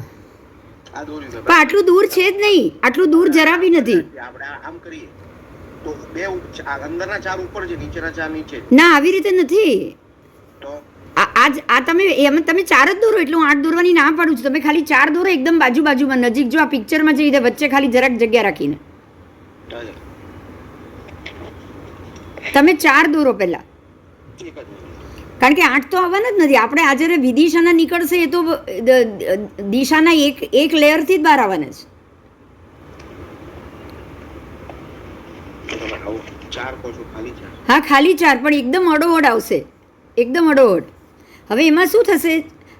C: આ દોરીમાં
A: પણ આટલું દૂર છે જ નહીં, આટલું દૂર જરા બી નથી.
C: આપણે આમ કરીએ તો બે અંદરના ચાર ઉપર છે, નીચેના ચાર નીચે.
A: ના, આવી રીતે નથી.
C: તો
A: આ તમે એમાં તમે ચાર જ દોરો, એટલે હું 8 દોરવાની ના પાડું છું. તમે ખાલી 4 દોરો એકદમ બાજુમાં નજીક, જો આ પિક્ચરમાં જે રીતે વચ્ચે ખાલી જરાક જગ્યા રાખીને તમે 4 દોરો પહેલા, કારણ કે 8 તો આવવાના જ નથી. આપણે આજે વિદિશાના નીકળશે એ તો દિશાના એક લેયરથી જ બહાર આવવાના છે. હા, ખાલી 4 પણ એકદમ અડોઅડ આવશે, એકદમ અડોઅડ. હવે એમાં શું થશે?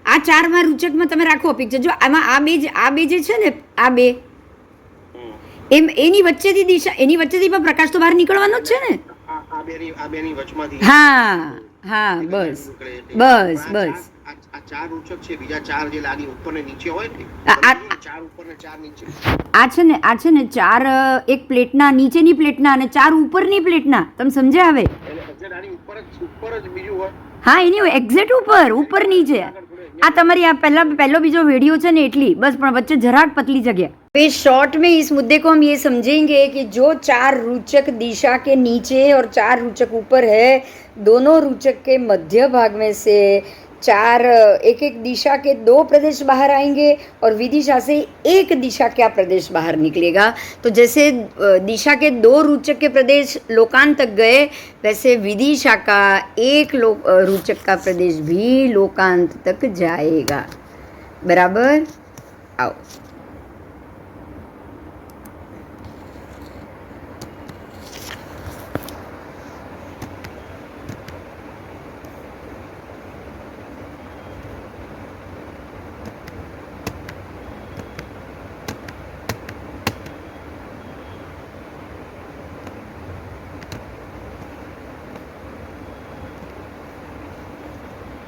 A: આ 4માં રૂચકમાં તમે રાખો પિક્ચર, જો આમાં આ બે જે છે ને, આ બે એની વચ્ચેથી પણ પ્રકાશ તો બહાર નીકળવાનો જ છે ને. હા હા, બસ બસ બસ.
C: આ ચાર રૂચક છે, બીજા ચાર જે લાગી ઉપર ને નીચે હોય ને, ચાર ઉપર ને ચાર નીચે.
A: આ છે ને 4 એક પ્લેટના, નીચેની પ્લેટના અને 4 ઉપરની પ્લેટના. તમે સમજ્યા હવે?
C: ઉપર જ બીજું હોય.
A: हाँ, એની એક્ઝેક્ટ ऊपर नीचे. आ તમારી આ पहलो बीजो वीडियो है ने એટલી बस, પણ વચ્ચે જરાક पतली जगह. इस शॉर्ट में इस मुद्दे को हम ये समझेंगे कि जो 4 रूचक दिशा के नीचे और 4 रूचक ऊपर है, दोनों रूचक के मध्य भाग में से 4 एक दिशा के 2 प्रदेश बाहर आएंगे और विदिशा से एक दिशा का प्रदेश बाहर निकलेगा. तो जैसे दिशा के 2 रूचक के प्रदेश लोकांत तक गए, वैसे विदिशा का एक रूचक का प्रदेश भी लोकांत तक जाएगा. बराबर? आओ.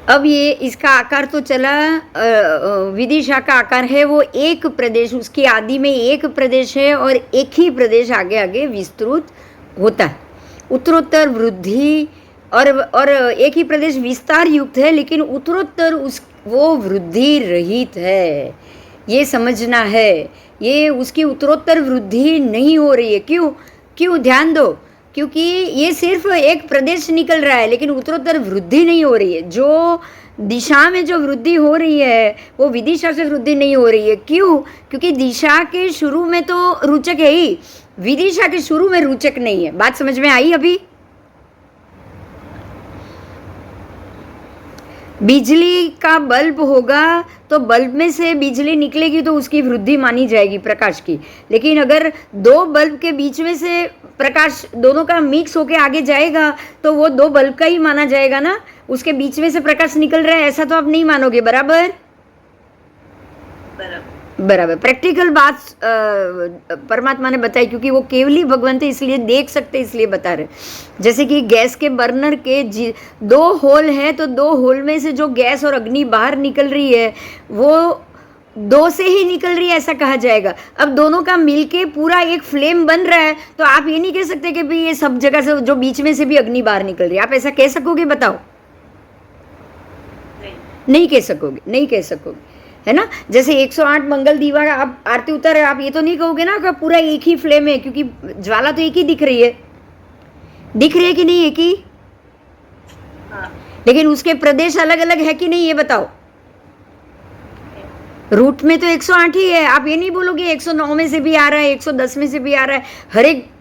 A: अब ये इसका आकार तो चला, विदिशा का आकार है वो एक प्रदेश, उसकी आदि में एक प्रदेश है और एक ही प्रदेश आगे आगे विस्तृत होता है. उत्तरोत्तर वृद्धि और एक ही प्रदेश विस्तार युक्त है, लेकिन उत्तरोत्तर वो वृद्धि रहित है. ये समझना है. ये उसकी उत्तरोत्तर वृद्धि नहीं हो रही है. क्यों? ध्यान दो. क्योंकि ये सिर्फ एक प्रदेश निकल रहा है, लेकिन उत्तरोत्तर वृद्धि नहीं हो रही है. जो दिशा में जो वृद्धि हो रही है वो विदिशा से वृद्धि नहीं हो रही है. क्यों? क्योंकि दिशा के शुरू में तो रूचक है ही, विदिशा के शुरू में रूचक नहीं है. बात समझ में आई? अभी बिजली का बल्ब होगा तो बल्ब में से बिजली निकलेगी तो उसकी वृद्धि मानी जाएगी प्रकाश की. लेकिन अगर 2 बल्ब के बीच में से प्रकाश दोनों का मिक्स होके आगे जाएगा तो वो 2 बल्ब का ही माना जाएगा ना. उसके बीच में से प्रकाश निकल रहा है ऐसा तो आप नहीं मानोगे. बराबर? बराबर. प्रैक्टिकल बात परमात्मा ने बताई, क्योंकि वो केवली भगवान थे इसलिए देख सकते, इसलिए बता रहे. जैसे कि गैस के बर्नर के 2 होल है, तो 2 होल में से जो गैस और अग्नि बाहर निकल रही है वो 2 से ही निकल रही है ऐसा कहा जाएगा. अब दोनों का मिलके पूरा एक फ्लेम बन रहा है, तो आप ये नहीं कह सकते कि भाई ये सब जगह से जो बीच में से भी अग्नि बाहर निकल रही है. आप ऐसा कह सकोगे? बताओ. नहीं कह सकोगे, है ना. जैसे 108 मंगल दीवा आप आरती उतार, आप ये तो नहीं कहोगे ना कि पूरा एक ही फ्लेम है, क्योंकि ज्वाला तो एक ही दिख रही है कि नहीं? एक ही. लेकिन उसके प्रदेश अलग अलग है कि नहीं, ये बताओ. रूट में तो 108 ही है. आप ये नहीं बोलोगे 109 में से भी आ रहा है, 110 में से भी आ रहा है,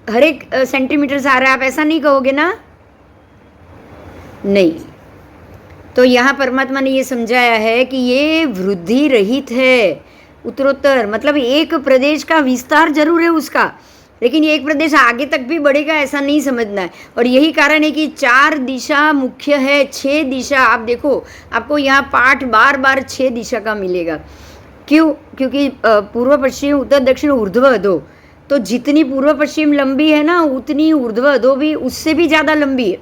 A: हर एक सेंटीमीटर से आ रहा है. आप ऐसा नहीं कहोगे ना. नहीं. तो यहाँ परमात्मा ने ये समझाया है कि ये वृद्धि रहित है उत्तरोत्तर, मतलब एक प्रदेश का विस्तार जरूर है उसका, लेकिन ये एक प्रदेश आगे तक भी बढ़ेगा ऐसा नहीं समझना है। और यही कारण है कि 4 दिशा मुख्य है, 6 दिशा। आप देखो, आपको यहाँ पाठ बार बार 6 दिशा का मिलेगा। क्यों? क्योंकि पूर्व पश्चिम उत्तर दक्षिण ऊर्ध्व अधो, तो जितनी पूर्व पश्चिम लंबी है ना, उतनी ऊर्ध्व अधो भी उससे भी ज़्यादा लंबी है,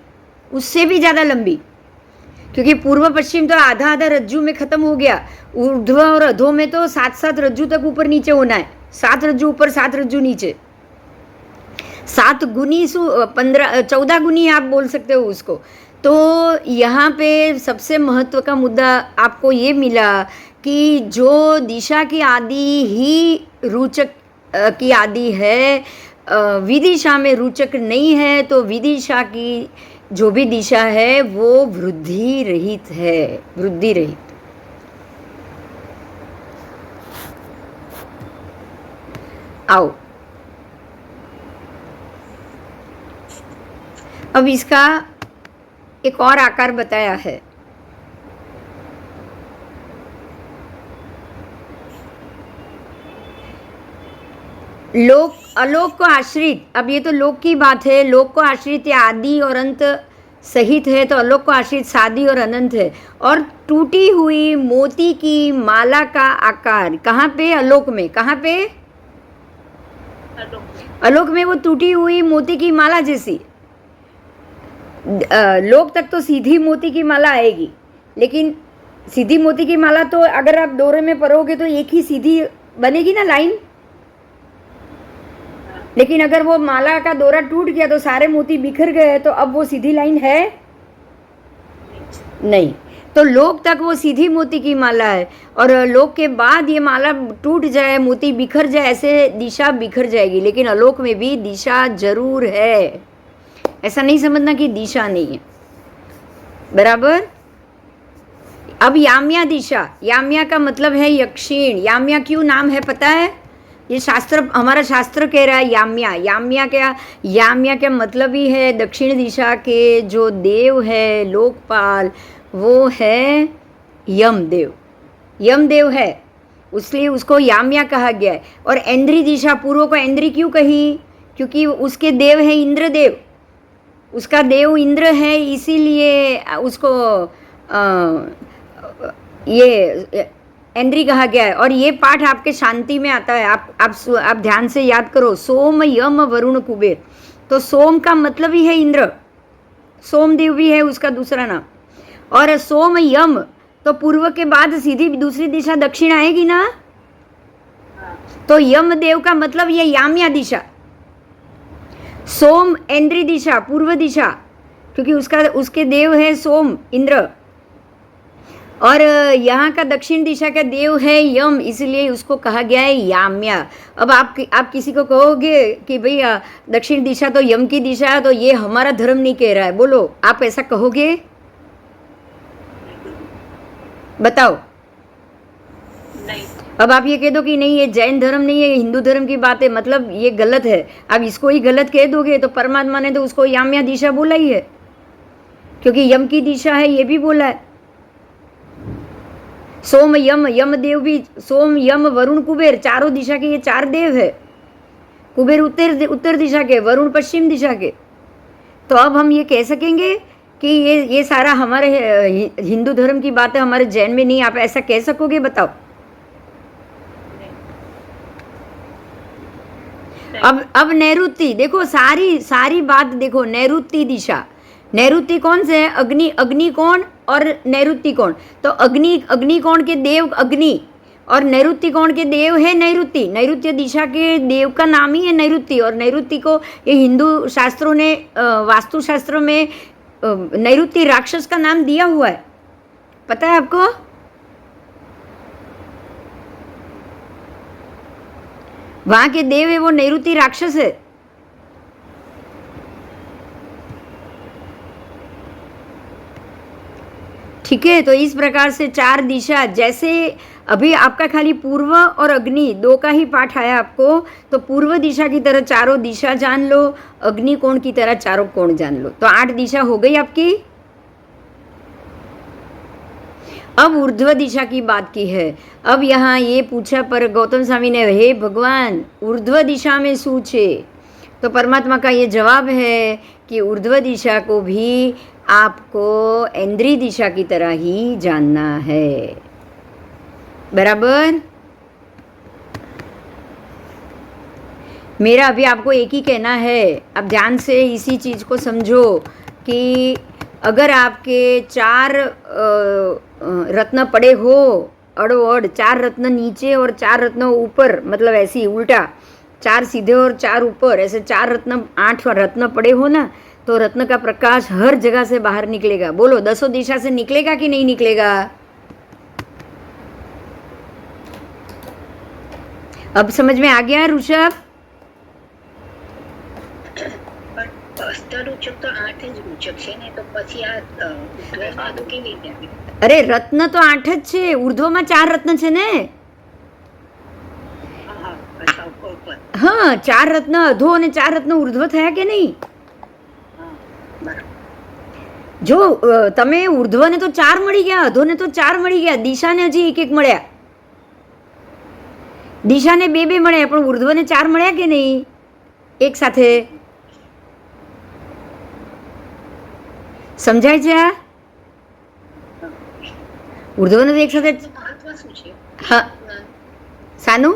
A: उससे भी ज़्यादा लंबी। क्योंकि पूर्व पश्चिम तो आधा आधा रज्जू में ख़त्म हो गया, ऊर्ध्व और अधो में तो 7-7 रज्जू तक ऊपर नीचे होना है, 7 रज्जू ऊपर 7 रज्जू नीचे, 7 गुनी 14 गुनी आप बोल सकते हो उसको। तो यहाँ पे सबसे महत्व का मुद्दा आपको ये मिला कि जो दिशा की आदि ही रुचक की आदि है, विदिशा में रुचक नहीं है, तो विदिशा की जो भी दिशा है वो वृद्धि रहित है, वृद्धि रहित। आओ अब इसका एक और आकार बताया है। लोक अलोक को आश्रित, अब ये तो लोक की बात है, लोक को आश्रित या आदि और अंत सहित है, तो अलोक को आश्रित सादी और अनंत है। और टूटी हुई मोती की माला का आकार कहाँ पे? अलोक में। कहाँ पे? अलोक में वो टूटी हुई मोती की माला जैसी। लोक तक तो सीधी मोती की माला आएगी, लेकिन सीधी मोती की माला तो अगर आप डोरे में परोगे तो एक ही सीधी बनेगी ना लाइन, लेकिन अगर वो माला का डोरा टूट गया तो सारे मोती बिखर गए, तो अब वो सीधी लाइन है नहीं। तो लोक तक वो सीधी मोती की माला है, और लोक के बाद ये माला टूट जाए, मोती बिखर जाए, ऐसे दिशा बिखर जाएगी। लेकिन अलोक में भी दिशा जरूर है, ऐसा नहीं समझना कि दिशा नहीं है, बराबर। अब याम्या दिशा, याम्या का मतलब है यक्षिण। याम्या क्यों नाम है पता है? ये शास्त्र, हमारा शास्त्र कह रहा है याम्या। याम्या क्या? याम्या क्या मतलब ही है दक्षिण दिशा के जो देव है, लोकपाल, वो है यमदेव। यमदेव है, इसलिए उसको याम्या कहा गया है। और ऐन्द्री दिशा, पूर्व को ऐन्द्री क्यों कही? क्योंकि उसके देव है इंद्रदेव, उसका देव इंद्र है, इसीलिए उसको ये ऐन्द्री कहा गया है। और ये पाठ आपके शांति में आता है, आप ध्यान से याद करो। सोम यम वरुण कुबेर, तो सोम का मतलब ही है इंद्र, सोमदेव भी है उसका दूसरा नाम। और सोम यम, तो पूर्व के बाद सीधी दूसरी दिशा दक्षिण आएगी ना, तो यम देव का मतलब ये याम्या दिशा। सोम ऐन्द्री दिशा, पूर्व दिशा, क्योंकि उसके देव है सोम इंद्र, और यहाँ का दक्षिण दिशा का देव है यम, इसलिए उसको कहा गया है याम्या। अब आप किसी को कहोगे कि भाई दक्षिण दिशा तो यम की दिशा है, तो ये हमारा धर्म नहीं कह रहा है, बोलो आप ऐसा कहोगे? बताओ।
B: नहीं।
A: अब आप ये कह दो कि नहीं ये जैन धर्म नहीं है, ये हिंदू धर्म की बात है, मतलब ये गलत है, अब इसको ही गलत कह दोगे, तो परमात्मा ने तो उसको याम्या दिशा बोला ही है, क्योंकि यम की दिशा है, ये भी बोला है। सोम यम, यम देव भी, सोम यम वरुण कुबेर, चारों दिशा के ये 4 देव है। कुबेर उत्तर दिशा के, वरुण पश्चिम दिशा के। तो अब हम ये कह सकेंगे कि ये सारा हमारे हिंदू धर्म की बात है, हमारे जैन में नहीं, आप ऐसा कह सकोगे? बताओ। अब नैऋत्य देखो, सारी बात देखो, नैऋत्य दिशा, नैऋत्य कौन से है? अग्नि, अग्नि कौन और नैऋत्य कौन? तो अग्नि कौन के देव अग्नि, और नैऋत्य कौन के देव है नैऋत्य। नैऋत्य दिशा के देव का नाम ही है नैऋत्य, और नैऋत्य को ये हिंदू शास्त्रों ने, वास्तुशास्त्र में नैऋत्य राक्षस का नाम दिया हुआ है, पता है आपको? वहां के देव है वो नैऋत्य राक्षस है। ठीक है, तो इस प्रकार से 4 दिशा, जैसे अभी आपका खाली पूर्व और अग्नि 2 का ही पाठ आया आपको, तो पूर्व दिशा की तरह चारों दिशा जान लो, अग्नि कोण की तरह चारों कोण जान लो, तो 8 दिशा हो गई आपकी। अब ऊर्ध्व दिशा की बात की है. अब यहाँ ये पूछा पर गौतम स्वामी ने, हे भगवान ऊर्ध्व दिशा में શું છે? तो परमात्मा का ये जवाब है कि ऊर्ध्व दिशा को भी आपको इंद्रिय दिशा की तरह ही जानना है. बराबर. मेरा अभी आपको एक ही कहना है, आप ध्यान से इसी चीज़ को समझो कि अगर आपके 4 रत्न पड़े हो अड़ोअड़, 4 रत्न नीचे और 4 रत्न ऊपर, मतलब ऐसे ही उल्टा, 4 सीधे और 4 ऊपर, ऐसे 4 रत्न 8 रत्न पड़े हो ना, तो रत्न का प्रकाश हर जगह से बाहर निकलेगा. बोलो, 10 दिशा से निकलेगा कि नहीं निकलेगा? अब समझ में आ गया ऋषभ?
B: અષ્ટરૂચક તો 8 જ રૂચક છે ને, તો પછી આ ઉદ્ધવમાં તો કેવી રીતે આવી?
A: અરે રત્ન તો 8 જ છે, ઉર્ધ્વમાં 4 રત્ન છે ને.
B: હા, અચ્છા, ઉપર.
A: હા, 4 રત્ન અધો અને 4 રત્ન ઉર્ધ્વ થયા કે નહીં?
B: હા, બરાબર.
A: જો તમે ઉર્ધ્વને તો 4 મળી ગયા, અધોને તો 4 મળી ગયા, દિશાને હજી એક એક મળ્યા. દિશાને 2 મળ્યા, પણ ઉર્ધ્વને 4 મળ્યા કે નહીં એક સાથે? સમજાય છે? આ ઉર્ધ્વને તો એક સાથે.
B: મહત્વ શું છે?
A: હા, સાનું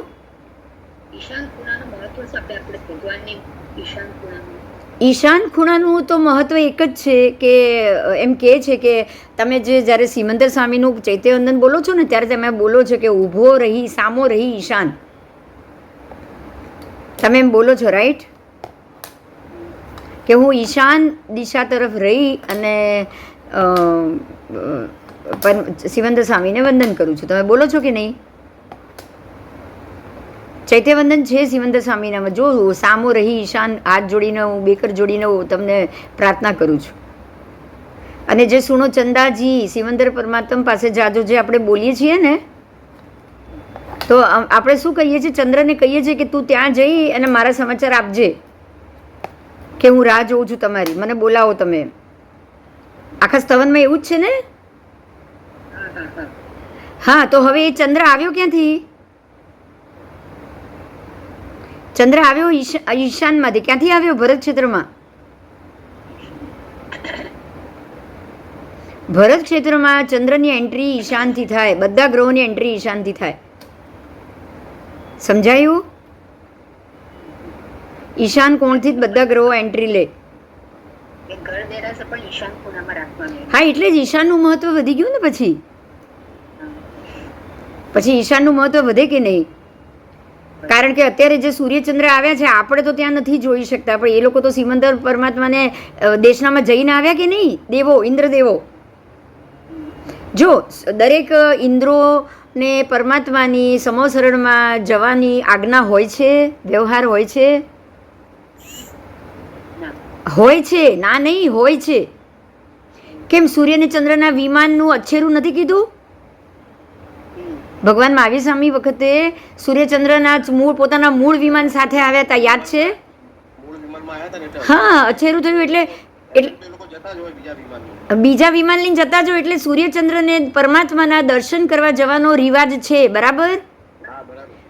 B: ઈશાન ખૂણાનું મહત્વ શું? આપણે ભગવાનની ઈશાન ખૂણાનું
A: ઈશાન ખૂણાનું તો મહત્વ એક જ છે કે એમ કહે છે કે તમે જે જ્યારે સિમંદર સ્વામીનું ચૈત્યવંદન બોલો છો ને, ત્યારે તમે બોલો છો કે ઊભો રહી સામો રહી ઈશાન. તમે એમ બોલો છો, રાઈટ? કે હું ઈશાન દિશા તરફ રહી અને સિમંદર સ્વામીને વંદન કરું છું. તમે બોલો છો કે નહીં? ચૈત્યવંદન છે સિમંદર સ્વામીનામાં. જો સામો રહી ઈશાન હાથ જોડીને હું બેકર જોડીને હું તમને પ્રાર્થના કરું છું. અને જે સુણો ચંદાજી સિમંદર પરમાત્મા પાસે જાજો જે આપણે બોલીએ છીએ ને, તો આપણે શું કહીએ છીએ? ચંદ્રને કહીએ છીએ કે તું ત્યાં જઈ અને મારા સમાચાર આપજે, કે હું રાહ જોઉં છું તમારી, મને બોલાવો તમે. આખા સ્તવનમાં એવું જ છે ને? હા, તો હવે એ ચંદ્ર આવ્યો ક્યાંથી? ચંદ્ર આવ્યો ઈશાનમાંથી. ક્યાંથી આવ્યો? ભરત ક્ષેત્રમાં. ભરત ક્ષેત્રમાં ચંદ્રની એન્ટ્રી ઈશાનથી થાય, બધા ગ્રહોની એન્ટ્રી ઈશાનથી થાય. સમજાયું? ઈશાન કોણથી જ બધા ગ્રહો એન્ટ્રી લે. હા, એટલે જ ઈશાનનું મહત્વ વધી ગયું ને. પછી ઈશાનનું મહત્વ વધે કે નહીં? કારણ કે અત્યારે જે સૂર્યચંદ્ર આવ્યા છે, આપણે તો ત્યાં નથી જોઈ શકતા, પણ એ લોકો તો સિમંદર પરમાત્માને દેશનામાં જઈને આવ્યા કે નહીં? દેવો, ઇન્દ્રદેવો. જો દરેક ઇન્દ્રોને પરમાત્માની સમોસરણમાં જવાની આજ્ઞા હોય છે, વ્યવહાર હોય છે. હોય છે ના નહીં, હોય છે. કેમ સૂર્ય અને ચંદ્રના વિમાનનું અચ્છેરું નથી કીધું? ભગવાન મહાવીર સ્વામી વખતે સૂર્યચંદ્રના પોતાના મૂળ વિમાન સાથે આવ્યા હતા, યાદ છે? હા, અચ્છેરું થયું એટલે બીજા વિમાન લઈને જતા જ હોય. એટલે સૂર્યચંદ્રને પરમાત્માના દર્શન કરવા જવાનો રિવાજ છે, બરાબર?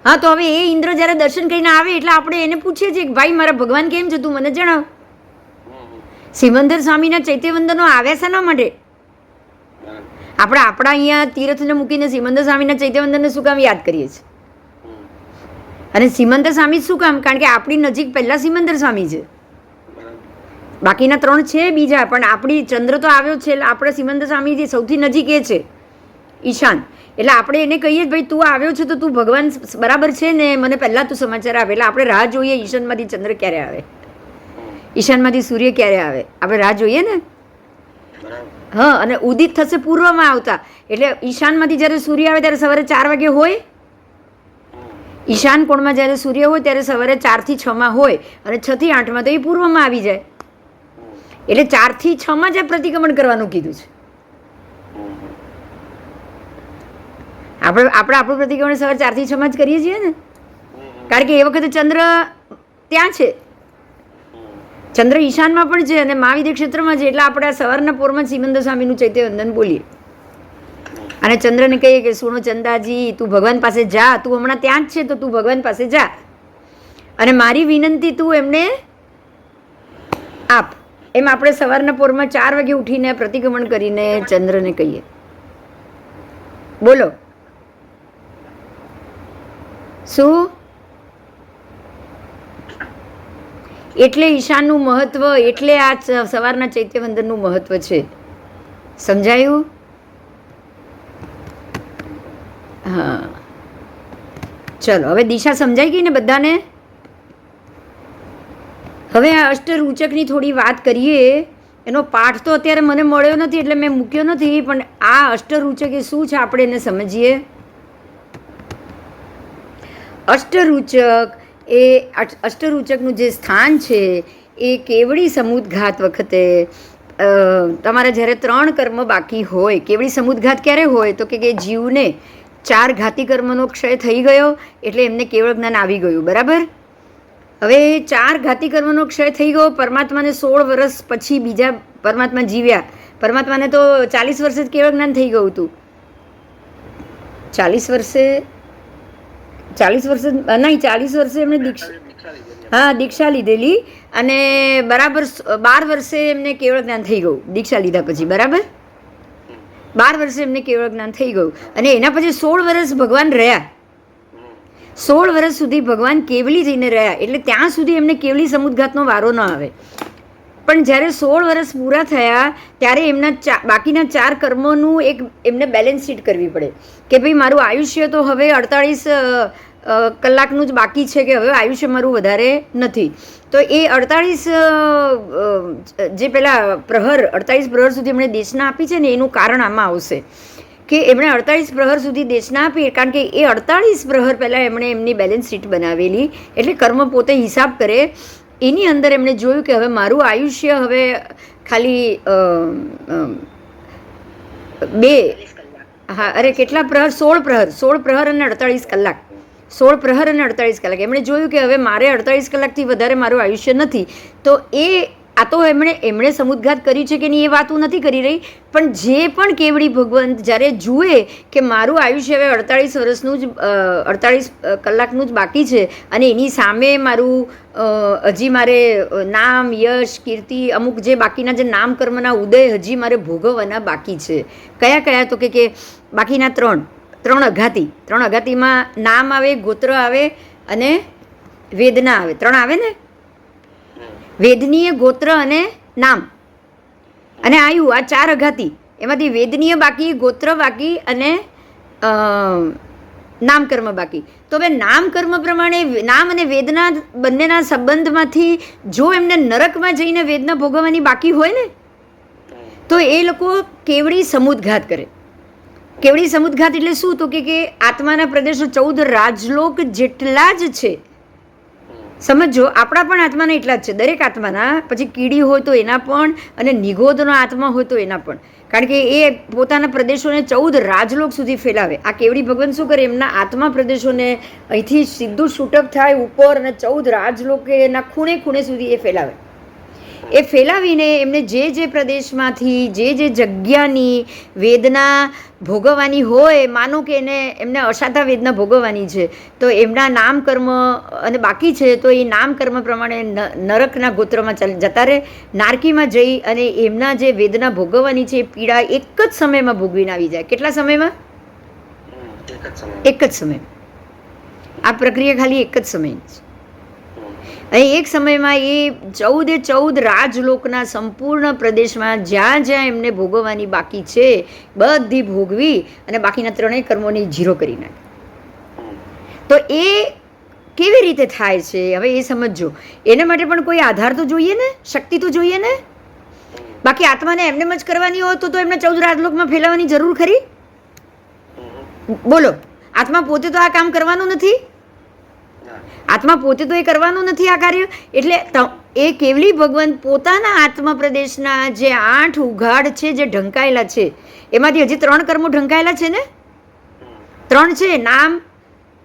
A: હા, તો હવે એ ઇન્દ્ર જ્યારે દર્શન કરીને આવે એટલે આપણે એને પૂછીએ છીએ કે ભાઈ મારા ભગવાન કેમ છે, તું મને જણાવ. સિમંદર સ્વામીના ચૈત્યવંદનો આવ્યા શાના માટે? આપણે આપણા અહીંયા તીર્થને મૂકીને સિમંદર સ્વામીના ચૈત્યવંદનને શું કામ યાદ કરીએ છીએ? અને સિમંદર સ્વામી શું કામ? કારણ કે આપણી નજીક પહેલા સિમંદર સ્વામી છે, બાકીના 3 છે બીજા, પણ આપણી ચંદ્ર તો આવ્યો છે એટલે આપણે સિમંદર સ્વામીથી સૌથી નજીક એ છે ઈશાન. એટલે આપણે એને કહીએ ભાઈ તું આવ્યો છે તો તું ભગવાન બરાબર છે ને, મને પહેલાં તું સમાચાર આપે. એટલે આપણે રાહ જોઈએ ઈશાનમાંથી ચંદ્ર ક્યારે આવે, ઈશાનમાંથી સૂર્ય ક્યારે આવે, આપણે રાહ જોઈએ ને. હા, અને ઉદિત થશે પૂર્વમાં આવતા, એટલે ઈશાનમાંથી જ્યારે સૂર્ય આવે ત્યારે સવારે 4 વાગે હોય. ઈશાન કોણમાં જ્યારે સૂર્ય હોય ત્યારે સવારે 4 થી 6 હોય, અને 6 થી 8 તો એ પૂર્વમાં આવી જાય. એટલે 4 થી 6 જ આ પ્રતિક્રમણ કરવાનું કીધું છે. આપણે આપણું પ્રતિક્રમણ સવારે 4 થી 6 જ કરીએ છીએ ને, કારણ કે એ વખતે ચંદ્ર ત્યાં છે, ચંદ્ર ઈશાનમાં પણ છે અને મહાવિદ્ય ક્ષેત્રમાં છે. એટલે આપણે આ સવારના પોરમાં સિમંદર સ્વામીનું ચૈત્યવંદન બોલીએ. અને ચંદ્રને કહીએ કે સુનો ચંદાજી, તું ભગવાન પાસે જા, તું હમણાં ત્યાં જ છે તો તું ભગવાન પાસે જા, અને મારી વિનંતી તું એમને આપ. એમ આપણે સવારના પોરમાં 4 વાગે ઉઠીને પ્રતિક્રમણ કરીને ચંદ્રને કહીએ. બોલો શું? એટલે ઈશાનનું મહત્વ, એટલે આ સવારના ચૈત્યવંદનનું મહત્વ છે. સમજાયું? હા, ચલો હવે દિશા સમજાઈ ગઈ ને બધાને? હવે આ અષ્ટરૂચકની થોડી વાત કરીએ. એનો પાઠ તો અત્યારે મને મળ્યો નથી એટલે મેં મૂક્યો નથી, પણ આ અષ્ટરૂચક એ શું છે આપણે એને સમજીએ. અષ્ટરૂચક એ અષ્ટરૂચકનું જે સ્થાન છે એ કેવડી સમુદ્ઘાત વખતે તમારે જ્યારે 3 કર્મ બાકી હોય. કેવડી સમુદ્ઘાત ક્યારે હોય તો કે જીવને 4 ઘાતી કર્મનો ક્ષય થઈ ગયો એટલે એમને કેવળ જ્ઞાન આવી ગયું. બરાબર? હવે 4 ઘાતી કર્મનો ક્ષય થઈ ગયો. પરમાત્માને 16 વર્ષ પછી બીજા પરમાત્મા જીવ્યા. પરમાત્માને તો 40 વર્ષે જ કેવળ જ્ઞાન થઈ ગયું હતું. 40 વર્ષે એમને દીક્ષા લીધેલી, અને બરાબર 12 વર્ષે એમને કેવળ જ્ઞાન થઈ ગયું દીક્ષા લીધા પછી. બરાબર? 12 વર્ષે એમને કેવળ જ્ઞાન થઈ ગયું, અને એના પછી 16 વર્ષ ભગવાન રહ્યા. 16 વર્ષ સુધી ભગવાન કેવલી થઈને રહ્યા, એટલે ત્યાં સુધી એમને કેવલી સમુદ્ઘાતનો વારો ન આવે. પણ જ્યારે 16 વર્ષ પૂરા થયા ત્યારે એમના બાકીના 4 કર્મોનું એક એમને બેલેન્સ શીટ કરવી પડે કે ભાઈ મારું આયુષ્ય તો હવે 48 કલાકનું જ બાકી છે, કે હવે આયુષ્ય મારું વધારે નથી. તો એ 48 જે પેલા 48 પ્રહર સુધી એમણે દેશના આપી છે ને, એનું કારણ આમાં આવશે કે એમણે 48 પ્રહર સુધી દેશના આપી, કારણ કે એ 48 પ્રહર પહેલાં એમણે એમની બેલેન્સ શીટ બનાવેલી. એટલે કર્મ પોતે હિસાબ કરે. એની અંદર એમણે જોયું કે હવે મારું આયુષ્ય હવે ખાલી કેટલા પ્રહર? 16 પ્રહર અને 48 કલાક. 16 પ્રહર અને 48 કલાક. એમણે જોયું કે હવે મારે 48 કલાકથી વધારે મારું આયુષ્ય નથી. તો આ તો એમણે સમુદ્ઘાત કર્યું છે કે નહીં એ વાત હું નથી કરી રહી, પણ જે પણ કેવડી ભગવંત જ્યારે જુએ કે મારું આયુષ્ય હવે 48 વર્ષનું જ 48 કલાકનું જ બાકી છે, અને એની સામે મારું હજી મારે નામ, યશ, કીર્તિ, અમુક જે બાકીના જે નામ કર્મના ઉદય હજી મારે ભોગવવાના બાકી છે. કયા કયા? તો કે બાકીના 3 અઘાતી. 3 અઘાતીમાં નામ આવે, ગોત્ર આવે અને વેદના આવે. 3 આવે ને? વેદનીય, ગોત્ર અને નામ અને આયુ. આ 4 અઘાતી. એમાંથી વેદનીય બાકી, ગોત્ર બાકી અને નામકર્મ બાકી. તો હવે નામકર્મ પ્રમાણે નામ અને વેદના બંનેના સંબંધમાંથી જો એમને નરકમાં જઈને વેદના ભોગવવાની બાકી હોય ને, તો એ લોકો કેવડી સમુદ્ઘાત કરે. કેવડી સમુદ્ઘાત એટલે શું? તો કે આત્માના પ્રદેશો 14 રાજલોક જેટલા જ છે. સમજો, આપણા પણ આત્માના એટલા જ છે, દરેક આત્માના. પછી કીડી હોય તો એના પણ, અને નિગોદનો આત્મા હોય તો એના પણ, કારણ કે એ પોતાના પ્રદેશોને 14 રાજલોક સુધી ફેલાવે. આ કેવડી ભગવાન શું કરે? એમના આત્મા પ્રદેશોને અહીંથી સીધું શૂટઅપ થાય ઉપર, અને 14 રાજલોક એના ખૂણે ખૂણે સુધી એ ફેલાવે. એ ફેલાવીને એમને જે પ્રદેશમાંથી જે જગ્યાની વેદના ભોગવવાની હોય, માનો કે એમને અશાતા વેદના ભોગવવાની છે, તો એમના નામ કર્મ અને બાકી છે, તો એ નામ કર્મ પ્રમાણે નરકના ગોત્રમાં જતા રહે. નારકીમાં જઈ અને એમના જે વેદના ભોગવવાની છે એ પીડા એક જ સમયમાં ભોગવીને આવી જાય. કેટલા સમયમાં? એક જ સમય. આ પ્રક્રિયા ખાલી એક જ સમય છે. અહીં એક સમયમાં એ 14 રાજલોકના સંપૂર્ણ પ્રદેશમાં જ્યાં જ્યાં એમને ભોગવવાની બાકી છે બધી ભોગવી અને બાકીના 3 કર્મોને ઝીરો કરી નાખે. તો એ કેવી રીતે થાય છે હવે એ સમજો. એના માટે પણ કોઈ આધાર તો જોઈએ ને, શક્તિ તો જોઈએ ને. બાકી આત્માને એમને જ કરવાની હોય તો એમને 14 રાજલોકમાં ફેલાવવાની જરૂર ખરી? બોલો, આત્મા પોતે તો આ કામ કરવાનું નથી. આત્મા પોતે તો એ કરવાનું નથી આ કાર્ય. એટલે એ કેવલી ભગવાન પોતાના આત્મા પ્રદેશના જે 8 ઉઘાડ છે, જે ઢંકાયેલા છે, એમાંથી હજી 3 કર્મો ઢંકાયેલા છે ને. 3 છે. નામ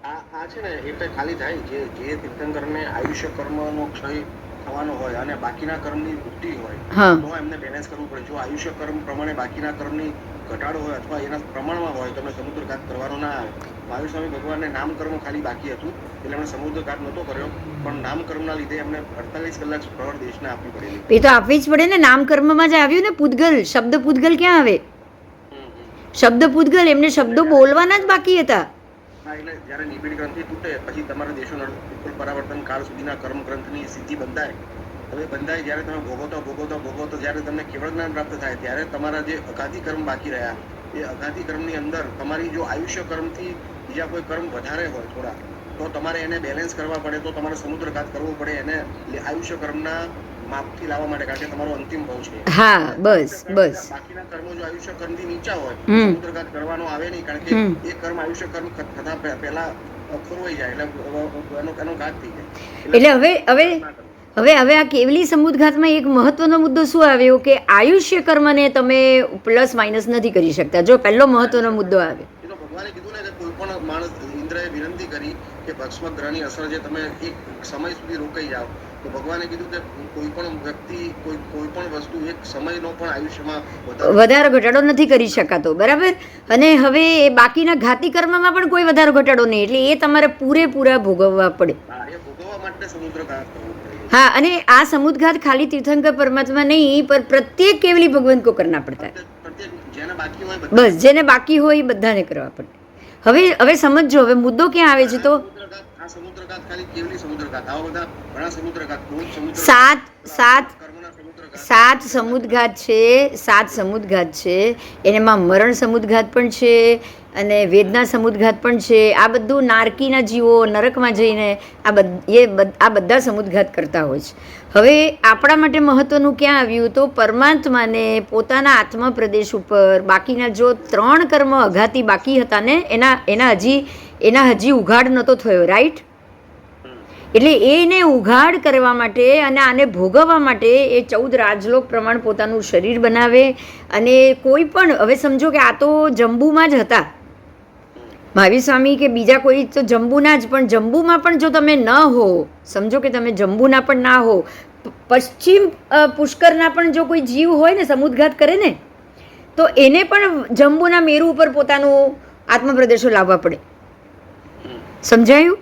C: આ છે ને એટલે ખાલી થાય જે તીર્થંકરને આયુષ્ય કર્મનો ક્ષય થવાનો હોય અને બાકીના કર્મની વૃદ્ધિ હોય
A: હા
C: તો એમને બેલેન્સ કરવું પડે. જો આયુષ્ય કર્મ પ્રમાણે બાકીના કર્મની ઘટાડો હોય અથવા એના પ્રમાણમાં હોય તો એમને સમુદ્રઘાત કરવાનો ના આવે. મહાવીર સ્વામી ભગવાનને નામ કર્મ ખાલી બાકી હતું એટલે એમણે સમુદ્રઘાત નહોતો કર્યો, પણ નામ કર્મના લીધે એમને 48 કલાક પ્રહર દેશને આપવી પડેલી.
A: એ તો આપવી જ પડે ને. નામ કર્મમાં જ આવ્યું ને પૂતગલ, શબ્દ પૂતગલ ક્યાં આવે? શબ્દ પૂતગલ, એમને શબ્દો બોલવાના જ બાકી હતા.
C: હા, એટલે જ્યારે નિબિડ ગ્રંથિ તૂટે પછી તમારા દેશોના વિપુલ પરાવર્તન કાળ સુધીના કર્મ ગ્રંથની સિદ્ધિ બંધાય. હવે બંધાય જ્યારે તમે ભોગવતો જ્યારે તમને કેવળ જ્ઞાન પ્રાપ્ત થાય ત્યારે તમારા જે અગાધી કર્મ બાકી રહ્યા એ અગાધી કર્મની અંદર તમારી જો આયુષ્ય કર્મથી બીજા કોઈ કર્મ વધારે હોય થોડા તો તમારે એને બેલેન્સ કરવા પડે, તો તમારે સમુદ્રઘાત કરવો પડે એને આયુષ્ય કર્મના માપથી લાવવા માટે, કારણ કે તમારો અંતિમ ભાવ છે.
A: હા, બસ બસ.
C: બાકીના કર્મો જો આયુષ્ય કર્મથી નીચા હોય
A: હમ.
C: સમુદ્રઘાત કરવાનો આવે નહીં, કારણ કે એ કર્મ આયુષ્ય કર્મ થતા પહેલા ખોરવાઈ જાય એટલે એનો ઘાત થઈ જાય.
A: એટલે હવે આ કેવલી સમુદ્રઘાતમાં એક મહત્વનો મુદ્દો શું આવ્યો કે આયુષ્ય કર્મને તમે પ્લસ માઇનસ નથી કરી શકતા. જો પહેલો મહત્વનો મુદ્દો આવે.
C: એ તો ભગવાને કીધું ને કે કોઈ પણ માણસ, ઇન્દ્રએ વિનંતી કરી કે ભસ્મ ગ્રહની અસર જે તમે એક સમય સુધી રોકાઈ જાઓ, તો ભગવાને કીધું કે કોઈ પણ વ્યક્તિ કોઈ પણ વસ્તુ એક સમયનો પણ આયુષ્યમાં
A: વધારો ઘટાડો નથી કરી શકાતો, બરાબર. અને હવે એ બાકીના ઘાતી કર્મમાં પણ કોઈ વધારો ઘટાડો નહીં, એટલે એ તમારે પૂરેપૂરા ભોગવવા પડે.
C: એ ભોગવવા માટે સમુદ્રઘાત કરવો પડે.
A: हाँ, અને આ સમુદ્રघात खाली तीर्थंकर परमात्मा नहीं पर प्रत्येक केवली भगवान को करना पड़ता है. बस જેને બાકી હોય એ બધાને કરવા પડે. હવે સમજો, હવે મુદ્દો ક્યાં આવે છે તો સાત સમુદ્રઘાત છે. એનામાં મરણ સમુદ્રઘાત પણ છે અને વેદના સમુદ્રઘાત પણ છે. આ બધું નારકીના જીવો નરકમાં જઈને આ બધા સમુદ્રઘાત કરતા હોય છે. હવે આપણા માટે મહત્વનું ક્યાં આવ્યું તો પરમાત્માને પોતાના આત્મા પ્રદેશ ઉપર બાકીના જો 3 કર્મ અઘાતી બાકી હતા ને એના હજી ઉઘાડ નહોતો થયો, રાઈટ? એટલે એને ઉઘાડ કરવા માટે અને આને ભોગવવા માટે એ 14 રાજલોક પ્રમાણ પોતાનું શરીર બનાવે. અને કોઈ પણ, હવે સમજો કે આ તો જંબુમાં જ હતા મહાવીર સ્વામી કે બીજા કોઈ તો જંબુના જ, પણ જંબુમાં પણ જો તમે ન હો, સમજો કે તમે જંબુના પણ ના હો, પશ્ચિમ પુષ્કરના પણ જો કોઈ જીવ હોય ને સમુદ્રઘાત કરે ને તો એને પણ જંબુના મેરુ ઉપર પોતાનું આત્મપ્રદેશો લાવવા પડે. સમજાયું?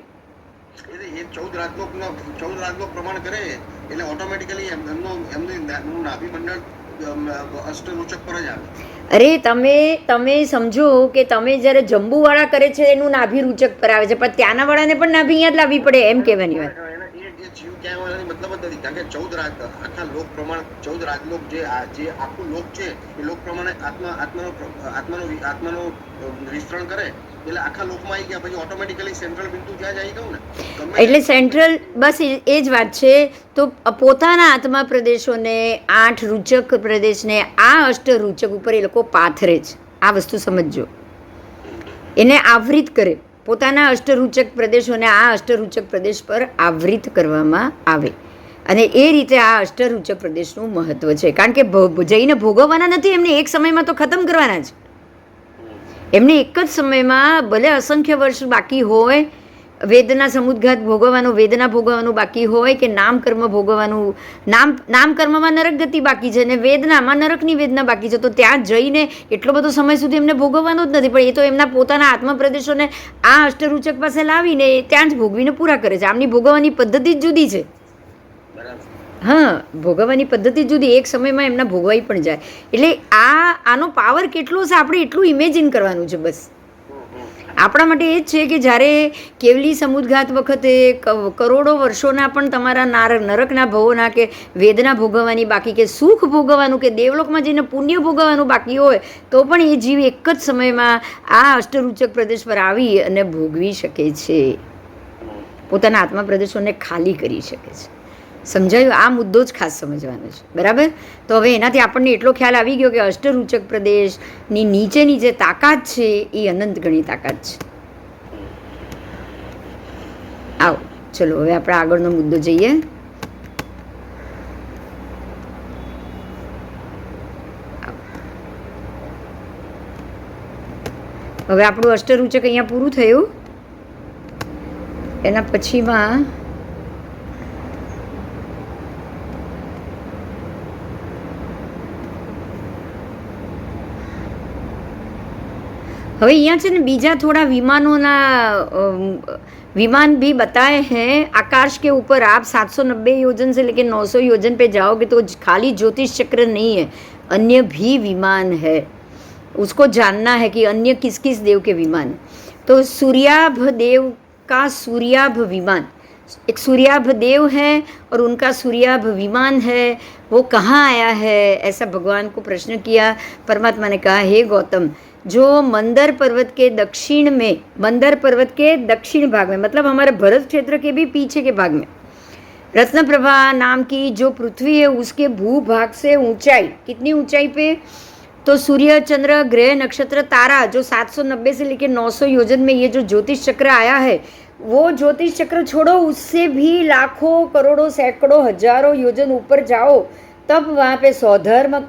C: 14 રાજલોક પ્રમાણ કરે એટલે ઓટોમેટિકલી એમનું નાભિમંડળ અષ્ટરોચક પર જ આવે.
A: અરે તમે સમજો કે તમે જ્યારે જંબુવાળા કરે છે એનું નાભી રૂચક પર આવે છે, પણ ત્યાંના વાળાને પણ નાભી અહીંયા જ લાવવી પડે, એમ કહેવાની વાત.
C: જીવ ક્યાં હોય મતલબ જ નથી, કારણ કે 14 આખા લોક પ્રમાણ 14 રાજલોક જે આખું લોક છે એ લોક પ્રમાણે આત્માનું વિસ્તરણ કરે એટલે આખા લોકમાં આવી ગયા પછી ઓટોમેટિકલી સેન્ટ્રલ બિંદુ ત્યાં જ આવી ગયું ને.
A: એટલે સેન્ટ્રલ, બસ એ જ વાત છે. તો પોતાના આત્મા પ્રદેશોને 8 રૂચક પ્રદેશને આ અષ્ટ રૂચક ઉપર એ લોકો પાથરે છે. આ વસ્તુ સમજજો, એને આવૃત કરે. પોતાના અષ્ટરૂચક પ્રદેશોને આ અષ્ટરૂચક પ્રદેશ પર આવૃત કરવામાં આવે. અને એ રીતે આ અષ્ટરૂચક પ્રદેશનું મહત્વ છે, કારણ કે જઈને ભોગવવાના નથી, એમને એક સમયમાં તો ખતમ કરવાના છે. એમને એક જ સમયમાં ભલે અસંખ્ય વર્ષ બાકી હોય, વેદના સમુદ્રઘાત ભોગવવાનું, વેદના ભોગવવાનું બાકી હોય કે નામ કર્મ ભોગવવાનું, નામ કર્મમાં નરક ગતિ બાકી છે અને વેદનામાં નરકની વેદના બાકી છે, તો ત્યાં જઈને એટલો બધો સમય સુધી એમને ભોગવવાનો જ નથી, પણ એ તો એમના પોતાના આત્મપ્રદેશોને આ અષ્ટરૂચક પાસે લાવીને ત્યાં જ ભોગવીને પૂરા કરે છે. આમની ભોગવવાની પદ્ધતિ જ જુદી છે. હા, ભોગવવાની પદ્ધતિ જુદી, એક સમયમાં એમના ભોગવાઈ પણ જાય. એટલે આનો પાવર કેટલો છે આપણે એટલું ઇમેજિન કરવાનું છે. બસ આપણા માટે એ જ છે કે જ્યારે કેવલી સમુદ્રઘાત વખતે કરોડો વર્ષોના પણ તમારા નરકના ભવોના કે વેદના ભોગવવાની બાકી કે સુખ ભોગવવાનું કે દેવલોકમાં જઈને પુણ્ય ભોગવવાનું બાકી હોય તો પણ એ જીવ એક જ સમયમાં આ અષ્ટરૂચક પ્રદેશ પર આવી અને ભોગવી શકે છે, પોતાના આત્મા પ્રદેશોને ખાલી કરી શકે છે. સમજાયું? આ મુદ્દો જ ખાસ સમજવાનો છે, બરાબર? તો હવે એનાથી આપણને એટલો ખ્યાલ આવી ગયો કે અષ્ટરૂચક પ્રદેશની નીચેની જે તાકાત છે એ અનંત ગણી તાકાત છે. આવો ચલો હવે આપણે આગળનો મુદ્દો જઈએ. હવે આપણું અષ્ટરૂચક અહીંયા પૂરું થયું. એના પછીમાં હવે यहाँ છે ને બીજા થોડા विमान भी बताए हैं। आकाश के ऊपर आप 790 योजन से लेकर 900 योजन पे जाओगे तो खाली ज्योतिष चक्र नहीं है, अन्य भी विमान है। उसको जानना है कि अन्य किस किस देव के विमान। तो सूर्याभ देव का सूर्याभ विमान, एक सूर्याभ देव है और उनका सूर्याभ विमान है, वो कहाँ आया है, ऐसा भगवान को प्रश्न किया। परमात्मा ने कहा, हे गौतम, जो मंदर पर्वत के दक्षिण में, मंदर पर्वत के दक्षिण भाग में, मतलब हमारे भरत क्षेत्र के भी पीछे के भाग में, रत्नप्रभा नाम की जो पृथ्वी है उसके भूभाग से ऊंचाई, कितनी ऊंचाई पे, तो सूर्य, चंद्र, ग्रह, नक्षत्र, तारा जो 790 से लेकर 900 योजन में ये जो ज्योतिष चक्र आया है, वो ज्योतिष चक्र छोड़ो, उससे भी लाखों, करोड़ों, सैकड़ों, हजारों योजन ऊपर जाओ, तब वहाँ पे सौधर्म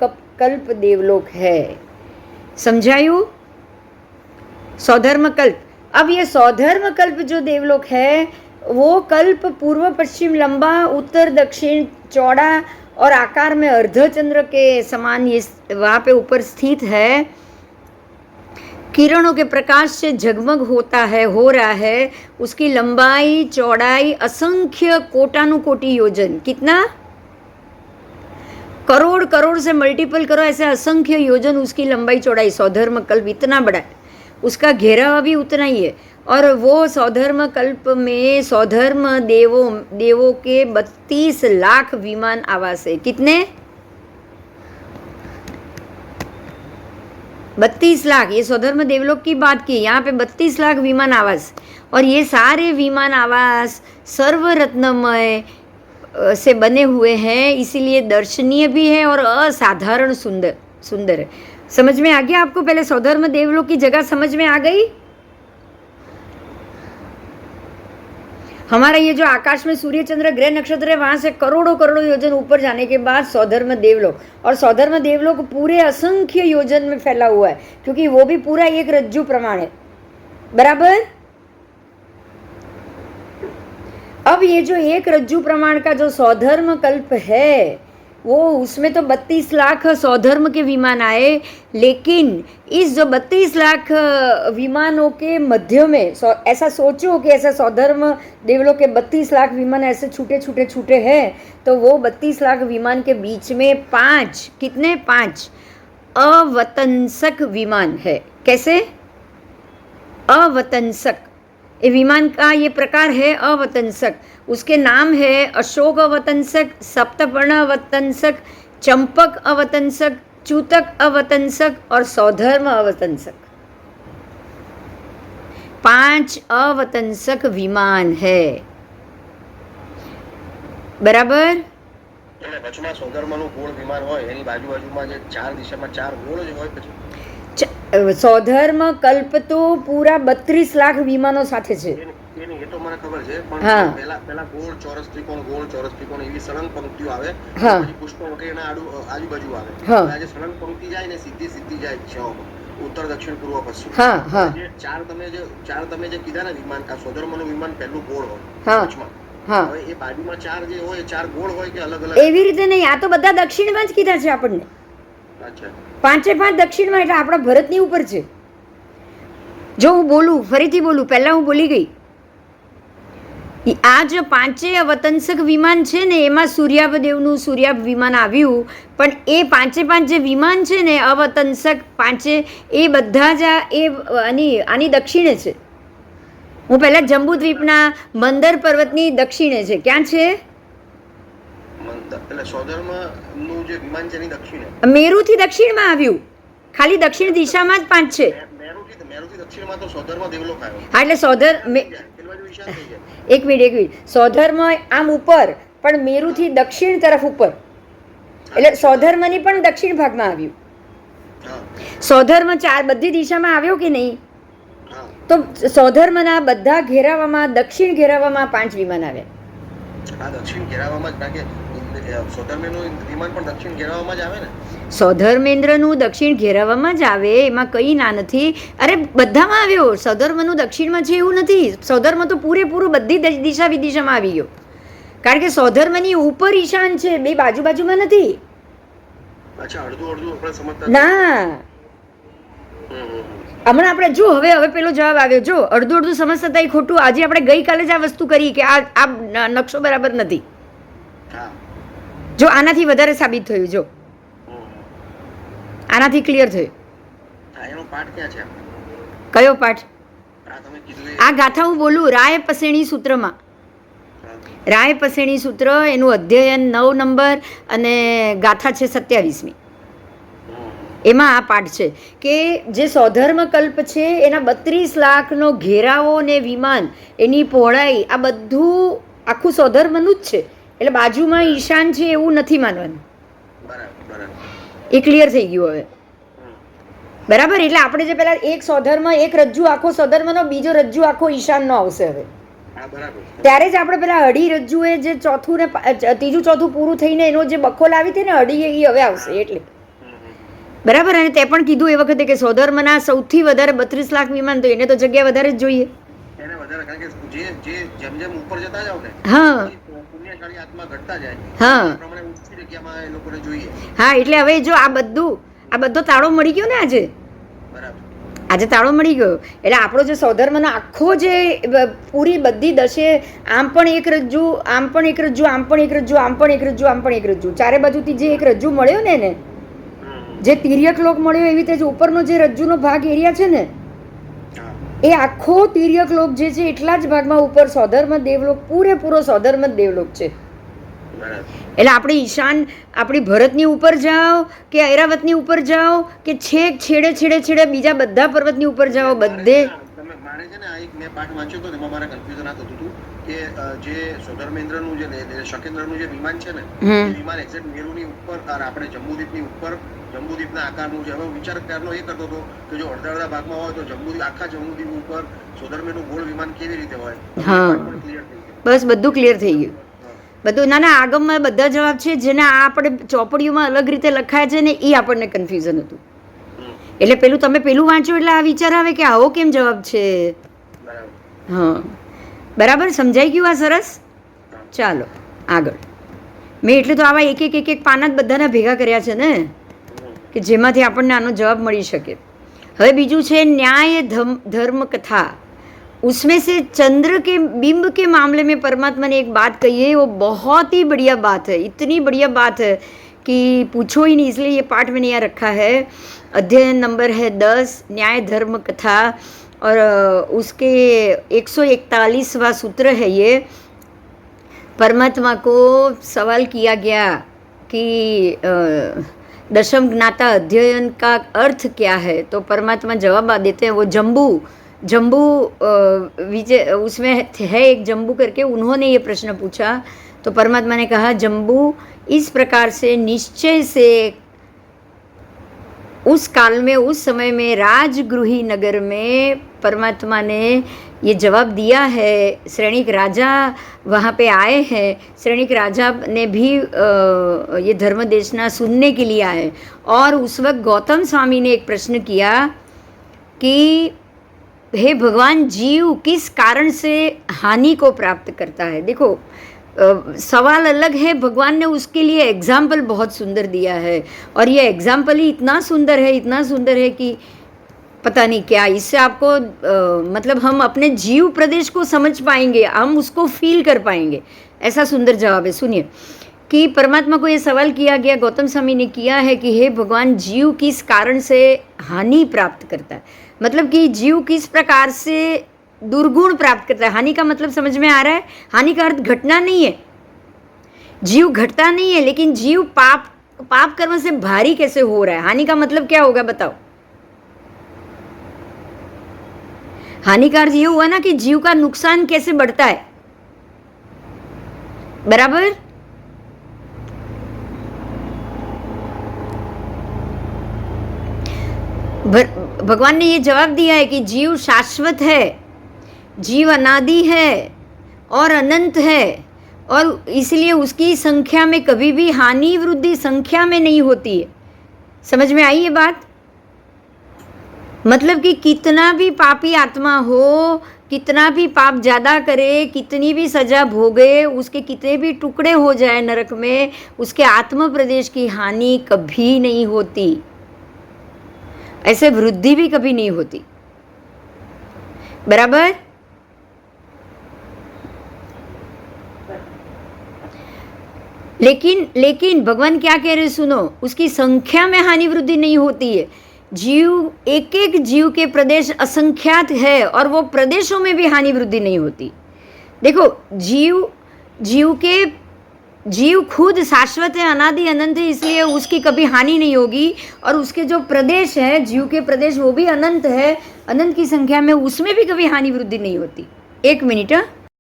A: कल्प देवलोक है। समझायु? सौधर्म कल्प। अब ये सौधर्म कल्प जो देवलोक है वो कल्प पूर्व पश्चिम लंबा, उत्तर दक्षिण चौड़ा और आकार में अर्धचंद्र के समान ये वहाँ पे ऊपर स्थित है। किरणों के प्रकाश से जगमग होता है, हो रहा है। उसकी लंबाई चौड़ाई असंख्य कोटानुकोटि योजन, कितना, करोड़ करोड़ से मल्टीपल करो, ऐसे असंख्य योजन उसकी लंबाई चौड़ाई। सौधर्म कल्प इतना बड़ा है, उसका घेराव भी उतना ही है। और वो सौधर्म कल्प में सौधर्म देवों के 32 लाख विमान आवास है। कितने? 32 लाख। ये सौधर्म देवलोक की बात की, यहाँ पे 32 लाख विमान आवास। और ये सारे विमान आवास सर्वरत्नमय से बने हुए हैं, इसीलिए दर्शनीय भी है और असाधारण सुंदर है। समझ में आ गया आपको? पहले सौधर्म देवलोक की जगह समझ में आ गई? हमारा ये जो आकाश में सूर्य, चंद्र, ग्रह, नक्षत्र है, वहां से करोड़ों करोड़ों योजन ऊपर जाने के बाद सौधर्म देवलोक, और सौधर्म देवलोक पूरे असंख्य योजन में फैला हुआ है, क्योंकि वो भी पूरा एक रज्जु प्रमाण है। बराबर? अब ये जो एक रज्जु प्रमाण का जो सौधर्म कल्प है, वो उसमें तो 32 लाख सौधर्म के विमान आए, लेकिन इस जो 32 लाख विमानों के मध्य में ऐसा सोचो कि ऐसा सौधर्म देवलों के 32 लाख विमान ऐसे छूटे हैं, तो वो 32 लाख विमान के बीच में 5, कितने, 5 अवतंसक विमान है। कैसे? अवतंसक, ये विमान का ये प्रकार है अवतंसक। उसके नाम है अशोक अवतंसक, सप्तपर्ण अवतंसक, चंपक अवतंसक, चूतक अवतंसक और सौधर्म अवतंसक। 5 अवतंसक विमान है। बराबर?
C: એટલે વચમાં સૌધર્મનું ગોળ વિમાન હોય, એની બાજુમાં જે 4 દિશામાં 4 ગોળ જ હોય પછી
A: સૌધર્મ કલ્પ તો પૂરા 32 લાખ વિમાનો સાથે છે।
C: એ તો મને ખબર છે, પણ પહેલા ગોળ ચોરસ ત્રિકોણ એવી સળંગ પંક્તિઓ આવે, પછી પુષ્પ વગેરેના આજુબાજુ આવે। આ જે સળંગ પંક્તિ જાય ને સીધી જાય છ, ઉત્તર દક્ષિણ પૂર્વ પશ્ચિમ। જે ચાર તમે જે કીધા ને વિમાન, આ સૌધર્મનું વિમાન પહેલું ગોળ હોય વચમાં, હવે એ બાજુમાં 4 જે હોય 4 ગોળ હોય કે અલગ અલગ? એવી રીતે નહીં, આ તો બધા દક્ષિણમાં જ કીધા છે આપણને। અચ્છા, 5 દક્ષિણમાં, એટલે આપણા ભરતની ઉપર છે। જો હું બોલું, ફરીથી બોલું, પહેલા હું બોલી ગઈ, આ જે 5 અવતંસક વિમાન છે ને, એમાં સૂર્યાભદેવનું સૂર્યાભ વિમાન આવ્યું, પણ એ 5 જે વિમાન છે ને અવતંસક 5, એ બધા જ આની દક્ષિણે છે। હું પહેલા જંબુદ્વીપના મંદર પર્વતની દક્ષિણે છે। ક્યાં છે? મેરુથી દક્ષિણમાં આવ્યું, ખાલી દક્ષિણ દિશામાં જ 5 છે। હા, એટલે એક મિનિટ, સૌધર્મ આમ ઉપર, પણ મેરુથી દક્ષિણ તરફ ઉપર, એટલે સૌધર્મની પણ દક્ષિણ ભાગમાં આવ્યું। સૌધર્મ 4 બધી દિશામાં આવ્યો કે નહીં? તો સૌધર્મના બધા ઘેરાવામાં, દક્ષિણ ઘેરાવામાં 5 વિમાન આવ્યા। સૌધર્મેન્દ્રનું દક્ષિણ ઘેરાવામાં જ આવે, એમાં કંઈ ના નથી। અરે બધામાં આવ્યો, સૌધર્મનું દક્ષિણમાં છે એવું નથી। સૌધર્મ તો પૂરેપૂરું બધી દિશા વિદિશામાં આવી ગયો, કારણ કે સૌધર્મની ઉપર ઈશાન છે, બે બાજુમાં નથી। ના,
A: હમણાં આપણે જો હવે પેલો જવાબ આવ્યો, જો અડધું અડધું સમજતા હતા એ ખોટું. આજે આપણે ગઈકાલે જ આ વસ્તુ કરી કે આ નકશો બરાબર નથી.
C: હા
A: જો આનાથી વધારે સાબિત થયું, જો આનાથી ક્લિયર થયું.
C: હા, એનો પાઠ ક્યાં છે?
A: કયો પાઠ?
C: આ તમે કીધું
A: આ ગાથા હું બોલું રાય પસેણી સૂત્રમાં. રાય પસેણી સૂત્ર એનું અધ્યયન 9 નંબર અને ગાથા છે 27મી. એમાં આ પાઠ છે કે જે સ્વધર્મ કલ્પ છે એના 32 લાખનો ઘેરાવો ને વિમાન, એની પહોળાઈ, આ બધું આખું સ્વધર્મનું જ છે. એટલે બાજુમાં ઈશાન છે એવું નથી માનવાનું. એ ક્લિયર થઈ ગયું હવે, બરાબર? એટલે આપણે જે પેલા એક સ્વધર્મ, એક રજ્જુ આખો સ્વધર્મનો, બીજો રજ્જુ આખો ઈશાનનો આવશે હવે. ત્યારે જ આપણે પેલા અઢી રજ્જુએ જે ચોથું ને ત્રીજું ચોથું પૂરું થઈને એનો જે બખો લાવી હતી ને અઢી, એ હવે આવશે. એટલે બરાબર. અને તે પણ કીધું એ વખતે કે સ્વધર્મના સૌથી વધારે 32 લાખ વિમાન, તો એને તો જગ્યા વધારે જ જોઈએ. હા, એટલે હવે જો આ બધો તાળો મળી ગયો ને આજે તાળો મળી ગયો. એટલે આપણો જે સ્વધર્મનો આખો જે પૂરી બધી દશે, આમ પણ એક રજ્જુ, આમ પણ એક રજ્જુ, આમ પણ એક રજ્જુ, આમ પણ એક રજ્જુ, આમ પણ એક રજ્જુ, ચારે બાજુથી જે એક રજ્જુ મળ્યો ને એને જે તિર્યક લોક મળ્યો, એવી રીતે ઉપરનો જે રજ્જુનો ભાગ એરિયા છે ને એ આખો તિર્યક લોક જે છે એટલા જ ભાગમાં ઉપર સ્વધર્મ દેવલોક, પૂરેપૂરો સ્વધર્મ દેવલોક છે. એટલે આપણે ઈશાન, આપણી ભરતની ઉપર જાઓ કે ઐરાવતની ઉપર જાઓ કે છેક છેડે બીજા બધા પર્વતની ઉપર જાઓ, બધે
C: મારે છે ને આ એક મેં પાઠ વાંચ્યો હતો, એમાં મારે કન્ફ્યુઝન આ થતું હતું કે જે સ્વધર્મેન્દ્રનું જે શકેન્દ્રનું જે વિમાન છે ને, એ વિમાન એક્ઝેક્ટ મેરુની ઉપર, આપણે જંબુદ્વીપની ઉપર, જંબુદ્વીપના આકારનું છે. હવે વિચાર ત્યારનો એ કરતો હતો કે જો અડધા ભાગમાં હોય તો આખા જંબુદ્વીપ ઉપર સ્વધર્મેનું ગોળ વિમાન કેવી રીતે હોય.
A: હા, બસ બધું ક્લિયર થઈ ગયું. બધું નાના આગમમાં બધા જવાબ છે, જેને આ આપણે ચોપડીઓમાં અલગ રીતે લખાય છે ને, એ આપણને કન્ફ્યુઝન હતું. એટલે તમે પેલું વાંચો એટલે આ વિચાર આવે કે આવો કેમ જવાબ છે. હા, બરાબર સમજાઈ ગયું? આ સરસ. ચાલો આગળ. મેં એટલે તો આવા એક પાના જ બધાના ભેગા કર્યા છે ને, કે જેમાંથી આપણને આનો જવાબ મળી શકે. હવે બીજું છે न्याय धर्म कथा. उसमें से चंद्र के बिंब के मामले में परमात्मा ने एक बात कही है, वो बहुत ही बढ़िया बात है, इतनी बढ़िया बात है कि पूछो ही नहीं. इसलिए ये पाठ मैंने यहाँ रखा है. अध्ययन नंबर है 10, न्याय धर्म कथा, और उसके 141वां सूत्र है ये. परमात्मा को सवाल किया गया कि दशम ज्ञाता अध्ययन का अर्थ क्या है, तो परमात्मा जवाब देते हैं. वो जम्बू विजय, उसमें है एक जम्बू करके, उन्होंने ये प्रश्न पूछा तो परमात्मा ने कहा जम्बू इस प्रकार से निश्चय से उस काल में, उस समय में राजगृही नगर में परमात्मा ने ये जवाब दिया है. श्रेणिक राजा वहाँ पे आए हैं, श्रेणिक राजा ने भी ये धर्म देशना सुनने के लिए आए. और उस वक्त गौतम स्वामी ने एक प्रश्न किया कि हे भगवान, जीव किस कारण से हानि को प्राप्त करता है. देखो सवाल अलग है, भगवान ने उसके लिए एग्जाम्पल बहुत सुंदर दिया है, और ये एग्जाम्पल ही इतना सुंदर है कि पता नहीं क्या. इससे आपको मतलब हम अपने जीव प्रदेश को समझ पाएंगे, हम उसको फील कर पाएंगे. ऐसा सुंदर जवाब है. सुनिए कि परमात्मा को ये सवाल किया गया, गौतम स्वामी ने किया है कि हे भगवान, जीव किस कारण से हानि प्राप्त करता है. मतलब कि जीव किस प्रकार से दुर्गुण प्राप्त करता है. हानि का मतलब समझ में आ रहा है? हानि का अर्थ घटना नहीं है, जीव घटता नहीं है, लेकिन जीव पाप कर्म से भारी कैसे हो रहा है. हानि का मतलब क्या होगा बताओ? हानि का अर्थ ये हुआ ना कि जीव का नुकसान कैसे बढ़ता है. बराबर. भगवान ने ये जवाब दिया है कि जीव शाश्वत है, जीव अनादि है और अनंत है, और इसलिए उसकी संख्या में कभी भी हानि वृद्धि संख्या में नहीं होती है. समझ में आई ये बात? मतलब कि कितना भी पापी आत्मा हो, कितना भी पाप ज़्यादा करे, कितनी भी सज़ा भोगे, उसके कितने भी टुकड़े हो जाए नरक में, उसके आत्म प्रदेश की हानि कभी नहीं होती. ऐसे वृद्धि भी कभी नहीं होती. बराबर। लेकिन भगवान क्या कह रहे, सुनो, उसकी संख्या में हानि वृद्धि नहीं होती है। जीव, एक एक जीव के प्रदेश असंख्यात है और वो प्रदेशों में भी हानि वृद्धि नहीं होती। देखो, जीव खुद शाश्वत है, अनादि अनंत है, इसलिए उसकी कभी हानि नहीं होगी। और उसके जो प्रदेश है, जीव के प्रदेश, वो भी अनंत है, अनंत की संख्या में, उसमें भी कभी हानि वृद्धि नहीं होती। एक मिनट,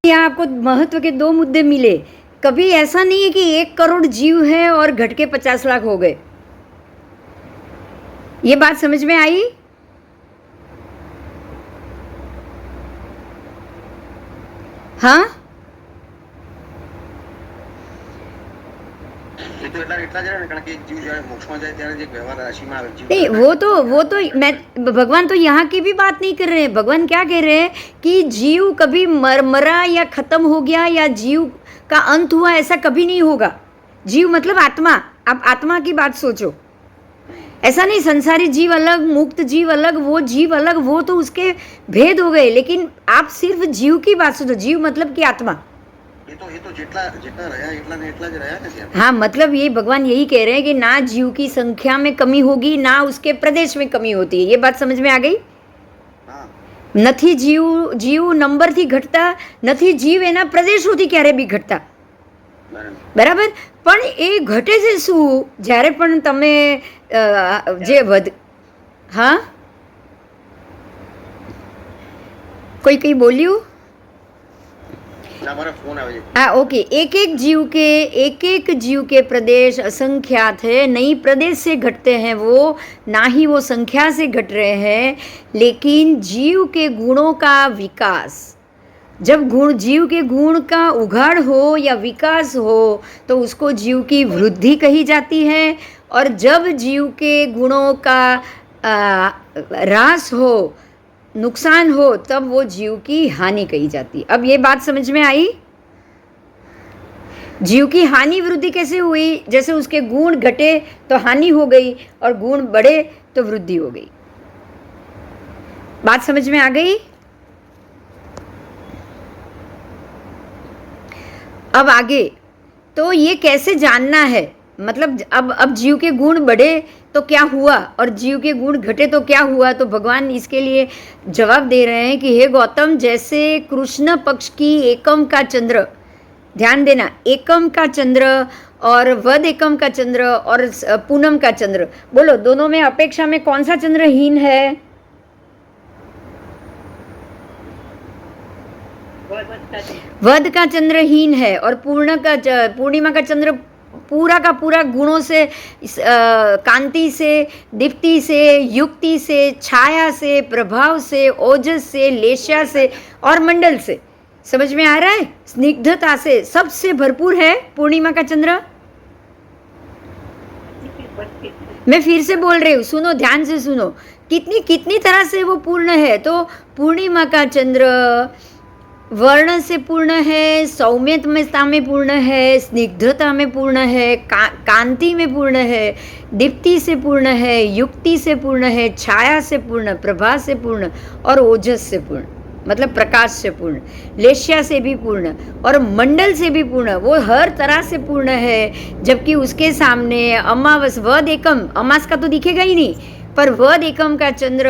A: यहाँ आपको महत्व के 2 मुद्दे मिले। कभी ऐसा नहीं है कि 1 करोड़ जीव है और घट के 50 लाख हो गए। ये बात समझ में आई? हाँ, नहीं, वो तो मैं, भगवान तो यहाँ की भी बात नहीं कर रहे हैं। भगवान क्या कह रहे हैं कि जीव कभी मरा या खत्म हो गया या जीव का अंत हुआ, ऐसा कभी नहीं होगा। जीव मतलब आत्मा, आप आत्मा की बात सोचो। ऐसा नहीं संसारी जीव अलग, मुक्त जीव अलग, वो जीव अलग, वो तो उसके भेद हो गए। लेकिन आप सिर्फ जीव की बात सोचो। जीव मतलब कि आत्मा। हाँ, मतलब ये भगवान यही कह रहे हैं कि ना जीव की संख्या में कमी होगी, ना उसके प्रदेश में कमी होती है। ये बात समझ में आ गई? નથી જીવ નંબરથી ઘટતા, નથી જીવ એના પ્રદેશોથી ક્યારે બી ઘટતા, બરાબર? પણ એ ઘટે છે શું? જ્યારે પણ તમે જે હા, કોઈ બોલ્યું? हाँ, ओके। एक एक जीव के प्रदेश असंख्यात है। नई प्रदेश से घटते हैं वो, ना ही वो संख्या से घट रहे हैं। लेकिन जीव के गुणों का विकास, जब जीव के गुण का उघाड़ हो या विकास हो तो उसको जीव की वृद्धि कही जाती है। और जब जीव के गुणों का ह्रास हो, नुकसान हो, तब वो जीव की हानि कही जाती। अब ये बात समझ में आई? जीव की हानि वृद्धि कैसे हुई? जैसे उसके गुण घटे तो हानि हो गई और गुण बढ़े तो वृद्धि हो गई। बात समझ में आ गई? अब आगे तो ये कैसे जानना है, मतलब अब जीव के गुण बढ़े तो क्या हुआ और जीव के गुण घटे तो क्या हुआ? तो भगवान इसके लिए जवाब दे रहे हैं कि हे गौतम, जैसे कृष्ण पक्ष की एकम का चंद्र, ध्यान देना, एकम का चंद्र और वद एकम का चंद्र और पूनम का चंद्र, बोलो दोनों में अपेक्षा में कौन सा चंद्र हीन है? वद का चंद्र हीन है और पूर्णिमा का चंद्र पूरा का पूरा गुणों से, कांति से, दीप्ति से, युक्ति से, छाया से, प्रभाव से, ओजस से, लेशा से और मंडल से, समझ में आ रहा है? स्निग्धता से सबसे भरपूर है पूर्णिमा का चंद्र। मैं फिर से बोल रही हूँ, सुनो, ध्यान से सुनो, कितनी तरह से वो पूर्ण है। तो पूर्णिमा का चंद्र वर्ण से पूर्ण है, सौम्यता में पूर्ण है, स्निग्धता में पूर्ण है, कांति में पूर्ण है, दीप्ति से पूर्ण है, युक्ति से पूर्ण है, छाया से पूर्ण, प्रभा से पूर्ण और ओजस से पूर्ण, मतलब प्रकाश से पूर्ण, लेश्या से भी पूर्ण और मंडल से भी पूर्ण। वो हर तरह से पूर्ण है। जबकि उसके सामने अमावस, वद एकम, अमास का तो दिखेगा ही नहीं, पर वद एकम का चंद्र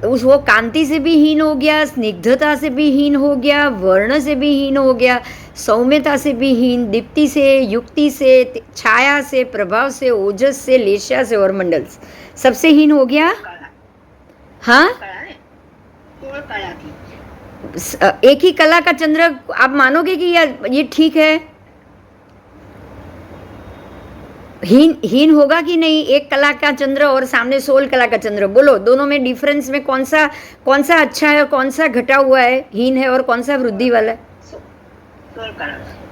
A: वो कांति से भी हीन हो गया, स्निग्धता से भी हीन हो गया, वर्ण से भी हीन हो गया, सौम्यता से भी हीन, दीप्ति से, युक्ति से, छाया से, प्रभाव से, ओजस से, लेशा से और मंडल से, सबसे हीन हो गया। हाँ, एक ही कला का चंद्र, आप मानोगे कि यार ये ठीक है? हीन होगा कि नहीं? एक कला का चंद्र और सामने 16 कला का चंद्र, बोलो दोनों में डिफरेंस में कौन सा अच्छा है और कौन सा घटा हुआ है, हीन है और कौन सा वृद्धि वाला है?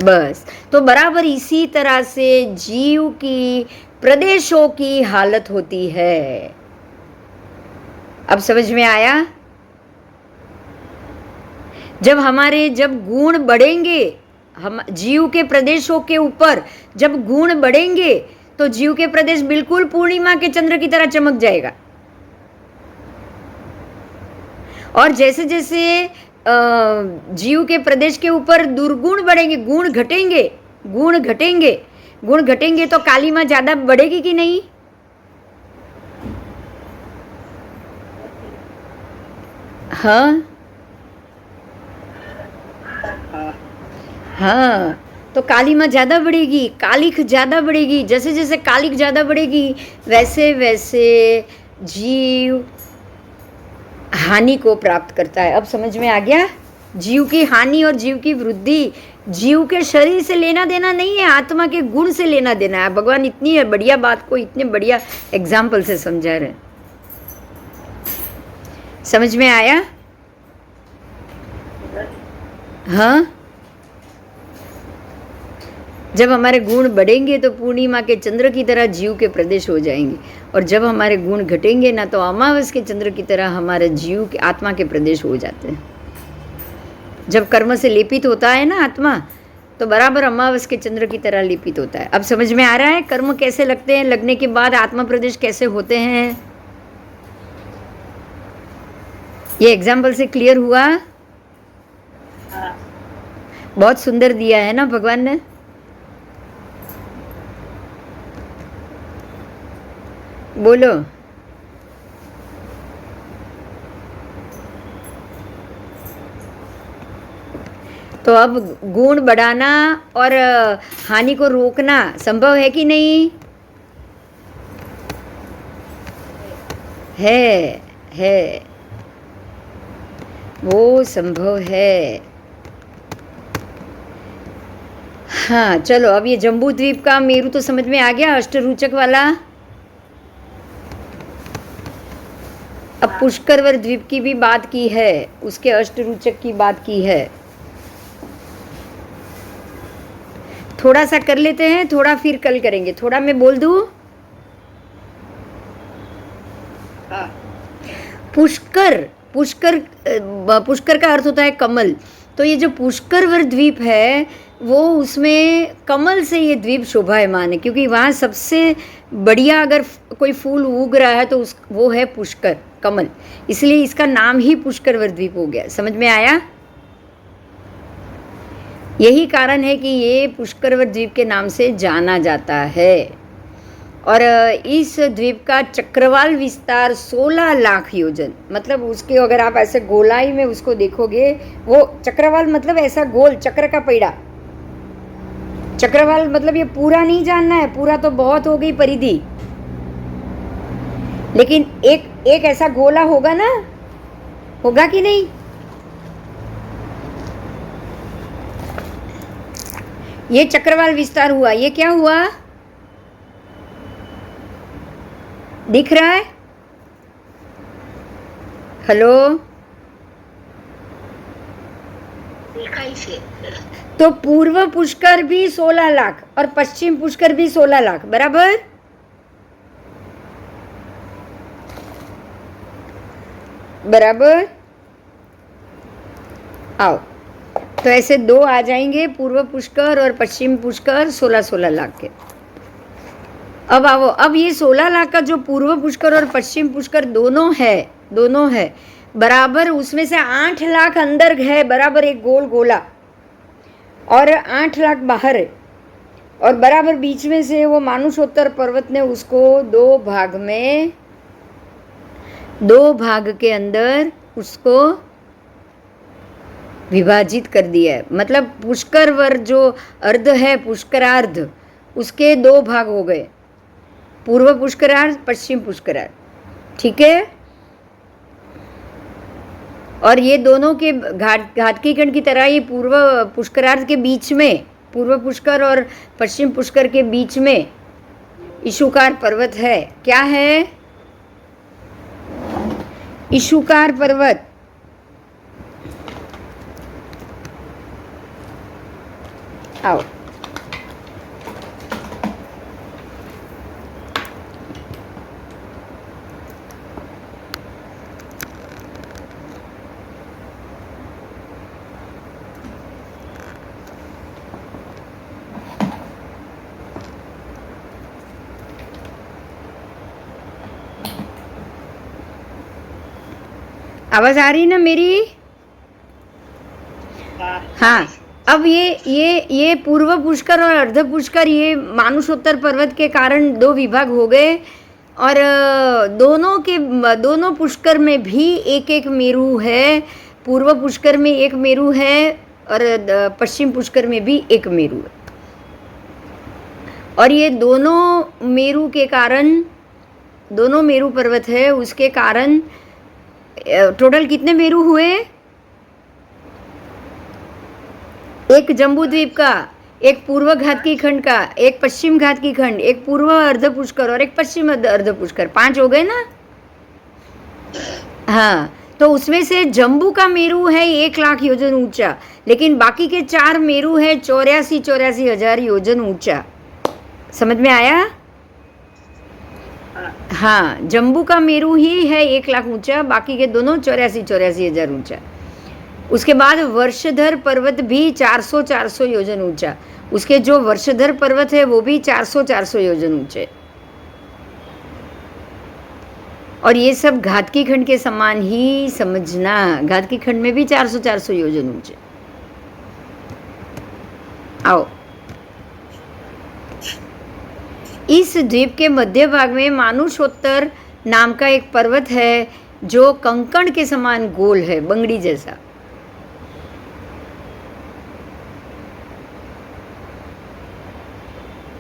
A: बस, तो बराबर इसी तरह से जीव की प्रदेशों की हालत होती है। अब समझ में आया? जब गुण बढ़ेंगे, हम जीव के प्रदेशों के ऊपर जब गुण बढ़ेंगे तो जीव के प्रदेश बिल्कुल पूर्णिमा के चंद्र की तरह चमक जाएगा। और जैसे जैसे जीव के प्रदेश के ऊपर दुर्गुण बढ़ेंगे, गुण घटेंगे, गुण घटेंगे, गुण घटेंगे तो काली माँ ज्यादा बढ़ेगी कि नहीं? हाँ हाँ, तो काली माँ ज्यादा बढ़ेगी, कालिक ज्यादा बढ़ेगी। जैसे जैसे कालिक ज्यादा बढ़ेगी वैसे वैसे जीव हानि को प्राप्त करता है। अब समझ में आ गया? जीव की हानि और जीव की वृद्धि जीव के शरीर से लेना देना नहीं है, आत्मा के गुण से लेना देना है। भगवान इतनी बढ़िया बात को इतने बढ़िया एग्जाम्पल से समझा रहे हैं। समझ में आया? हाँ, जब हमारे गुण बढ़ेंगे तो पूर्णिमा के चंद्र की तरह जीव के प्रदेश हो जाएंगे, और जब हमारे गुण घटेंगे ना तो अमावस के चंद्र की तरह हमारे जीव के आत्मा के प्रदेश हो जाते हैं। जब कर्म से लेपित होता है ना आत्मा, तो बराबर अमावस के चंद्र की तरह लेपित होता है। अब समझ में आ रहा है कर्म कैसे लगते हैं, लगने के बाद आत्मा प्रदेश कैसे होते हैं? ये एग्जाम्पल से क्लियर हुआ? बहुत सुंदर दिया है ना भगवान ने। बोलो। तो अब गुण बढ़ाना और हानि को रोकना संभव है कि नहीं? है, वो संभव है। हाँ चलो, अब ये जम्बू द्वीप का मेरू तो समझ में आ गया, अष्टरूचक वाला। अब पुष्करवर द्वीप की भी बात की है, उसके अष्टरूचक की बात की है। थोड़ा सा कर लेते हैं, थोड़ा फिर कल करेंगे। थोड़ा मैं बोल दूं? पुष्कर, पुष्कर का अर्थ होता है कमल। तो ये जो पुष्करवर द्वीप है वो, उसमें कमल से ये द्वीप शोभायमान है, क्योंकि वहाँ सबसे बढ़िया अगर कोई फूल उग रहा है तो वो है पुष्कर, कमल। इसलिए इसका नाम ही पुष्करवर द्वीप हो गया। समझ में आया? यही कारण है कि ये पुष्करवर द्वीप के नाम से जाना जाता है। और इस द्वीप का चक्रवाल विस्तार 16 लाख योजन, मतलब उसके अगर आप ऐसे गोलाई में उसको देखोगे, वो चक्रवाल मतलब ऐसा गोल, चक्र का पैड़ा। चक्रवाल मतलब ये पूरा नहीं जानना है, पूरा तो बहुत हो गई परिधि, लेकिन एक ऐसा गोला होगा ना, होगा कि नहीं? ये चक्रवाल विस्तार हुआ। ये क्या हुआ? दिख रहा है? हेलो,
B: दिखाई से।
A: तो पूर्व पुष्कर भी 16 लाख और पश्चिम पुष्कर भी 16 लाख, बराबर? बराबर? आओ, तो ऐसे दो आ जाएंगे, पूर्व पुष्कर और पश्चिम पुष्कर, 16-16 लाख के। अब आओ, अब ये 16 लाख का जो पूर्व पुष्कर और पश्चिम पुष्कर दोनों है बराबर, उसमें से 8 लाख अंदर है, बराबर एक गोल गोला, और 8 लाख बाहर है, और बराबर बीच में से वो मानुषोत्तर पर्वत ने उसको दो भाग के अंदर उसको विभाजित कर दिया है। मतलब पुष्करवर जो अर्ध है, पुष्करार्ध, उसके 2 भाग हो गए, पूर्व पुष्करार्ध, पश्चिम पुष्करार्ध। ठीक है? और ये दोनों के घातकी कण की तरह ये पूर्व पुष्करार्ध के बीच में, पूर्व पुष्कर और पश्चिम पुष्कर के बीच में इशुकार पर्वत है। क्या है? इशुकार पर्वत। आओ, आवाज आ रही ना मेरी? हाँ, अब ये पूर्व पुष्कर और अर्ध पुष्कर, ये मानुषोत्तर पर्वत के कारण दो विभाग हो गए, और दोनों पुष्कर में भी एक एक मेरु है। पूर्व पुष्कर में एक मेरु है और पश्चिम पुष्कर में भी एक मेरु है। और ये दोनों मेरु के कारण, दोनों मेरु पर्वत है, उसके कारण टोटल कितने मेरु हुए? एक जम्बू द्वीप का, एक पूर्व घातकी खंड का, एक पश्चिम घातकी खंड, एक पूर्व अर्ध पुष्कर और एक पश्चिम अर्ध पुष्कर, 5 हो गए ना? हाँ, तो उसमें से जम्बू का मेरु है 1 लाख योजन ऊंचा, लेकिन बाकी के 4 मेरु है 84 हजार योजन ऊंचा। समझ में आया? हाँ, जम्बू का मेरु ही है 1 लाख ऊंचा, बाकी के दोनों 84 हजार ऊंचा। उसके बाद वर्षधर पर्वत भी 400 योजन ऊंचा, उसके जो वर्षधर पर्वत है वो भी 400 योजन ऊंचे। और ये सब घातकी खंड के समान ही समझना, घातकी खंड में भी 400 योजन ऊंचे। आओ, इस द्वीप के मध्य भाग में मानुषोत्तर नाम का एक पर्वत है जो कंकण के समान गोल है, बंगड़ी जैसा।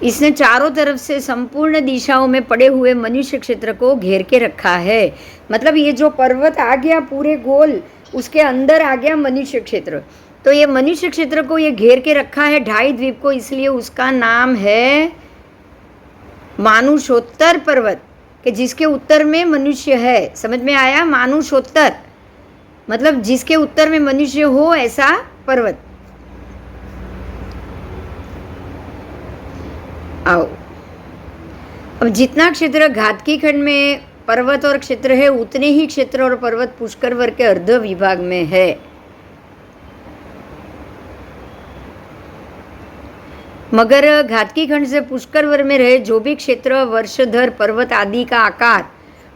A: इसने चारों तरफ से संपूर्ण दिशाओं में पड़े हुए मनुष्य क्षेत्र को घेर के रखा है। मतलब ये जो पर्वत आ गया पूरे गोल, उसके अंदर आ गया मनुष्य क्षेत्र। तो ये मनुष्य क्षेत्र को ये घेर के रखा है, 2.5 द्वीप को, इसलिए उसका नाम है मानुषोत्तर पर्वत, कि जिसके उत्तर में मनुष्य है। समझ में आया? मानुषोत्तर मतलब जिसके उत्तर में मनुष्य हो ऐसा पर्वत। आओ, अब जितना क्षेत्र घातकी खंड में पर्वत और क्षेत्र है, उतने ही क्षेत्र और पर्वत पुष्कर वर्ग के अर्ध विभाग में है। मगर घातकी खंड से पुष्कर वर्ग में रहे जो भी क्षेत्र, वर्षधर पर्वत आदि का आकार,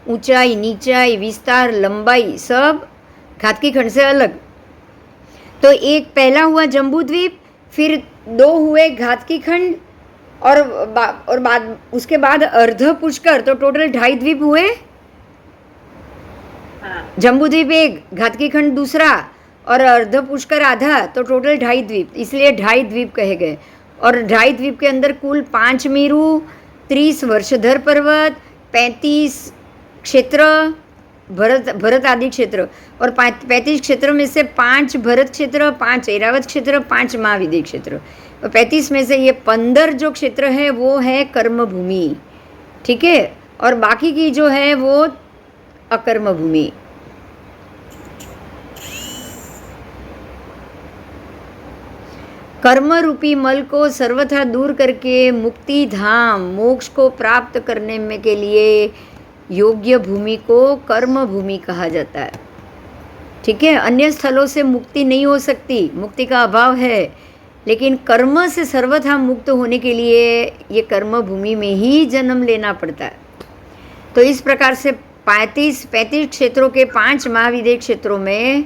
A: ऊंचाई, नीचाई, विस्तार, लंबाई सब घातकी खंड से अलग। तो एक पहला हुआ जम्बू द्वीप, फिर 2 हुए घातकी खंड, और बाद उसके बाद अर्ध पुष्कर, तो टोटल 2.5 द्वीप हुए। जम्बू द्वीप 1, घातकी खंड दूसरा और अर्ध पुष्कर आधा, तो टोटल 2.5 द्वीप, इसलिए 2.5 द्वीप कहे गए। और 2.5 द्वीप के अंदर कुल 5 मेरु, 30 वर्षधर पर्वत, 35 क्षेत्र, भरत आदि क्षेत्र, और 35 क्षेत्रों में से 5 भरत क्षेत्र, 5 ऐरावत क्षेत्र, 5 महाविदेह क्षेत्र। 35 में से ये 15 जो क्षेत्र है वो है कर्म भूमि, ठीक है, और बाकी की जो है वो अकर्म भूमि। कर्म रूपी मल को सर्वथा दूर करके मुक्ति धाम, मोक्ष को प्राप्त करने में के लिए योग्य भूमि को कर्म भूमि कहा जाता है, ठीक है। अन्य स्थलों से मुक्ति नहीं हो सकती, मुक्ति का अभाव है, लेकिन कर्म से सर्वथा मुक्त होने के लिए ये कर्म भूमि में ही जन्म लेना पड़ता है। तो इस प्रकार से 35 क्षेत्रों के 5 महाविदेह क्षेत्रों में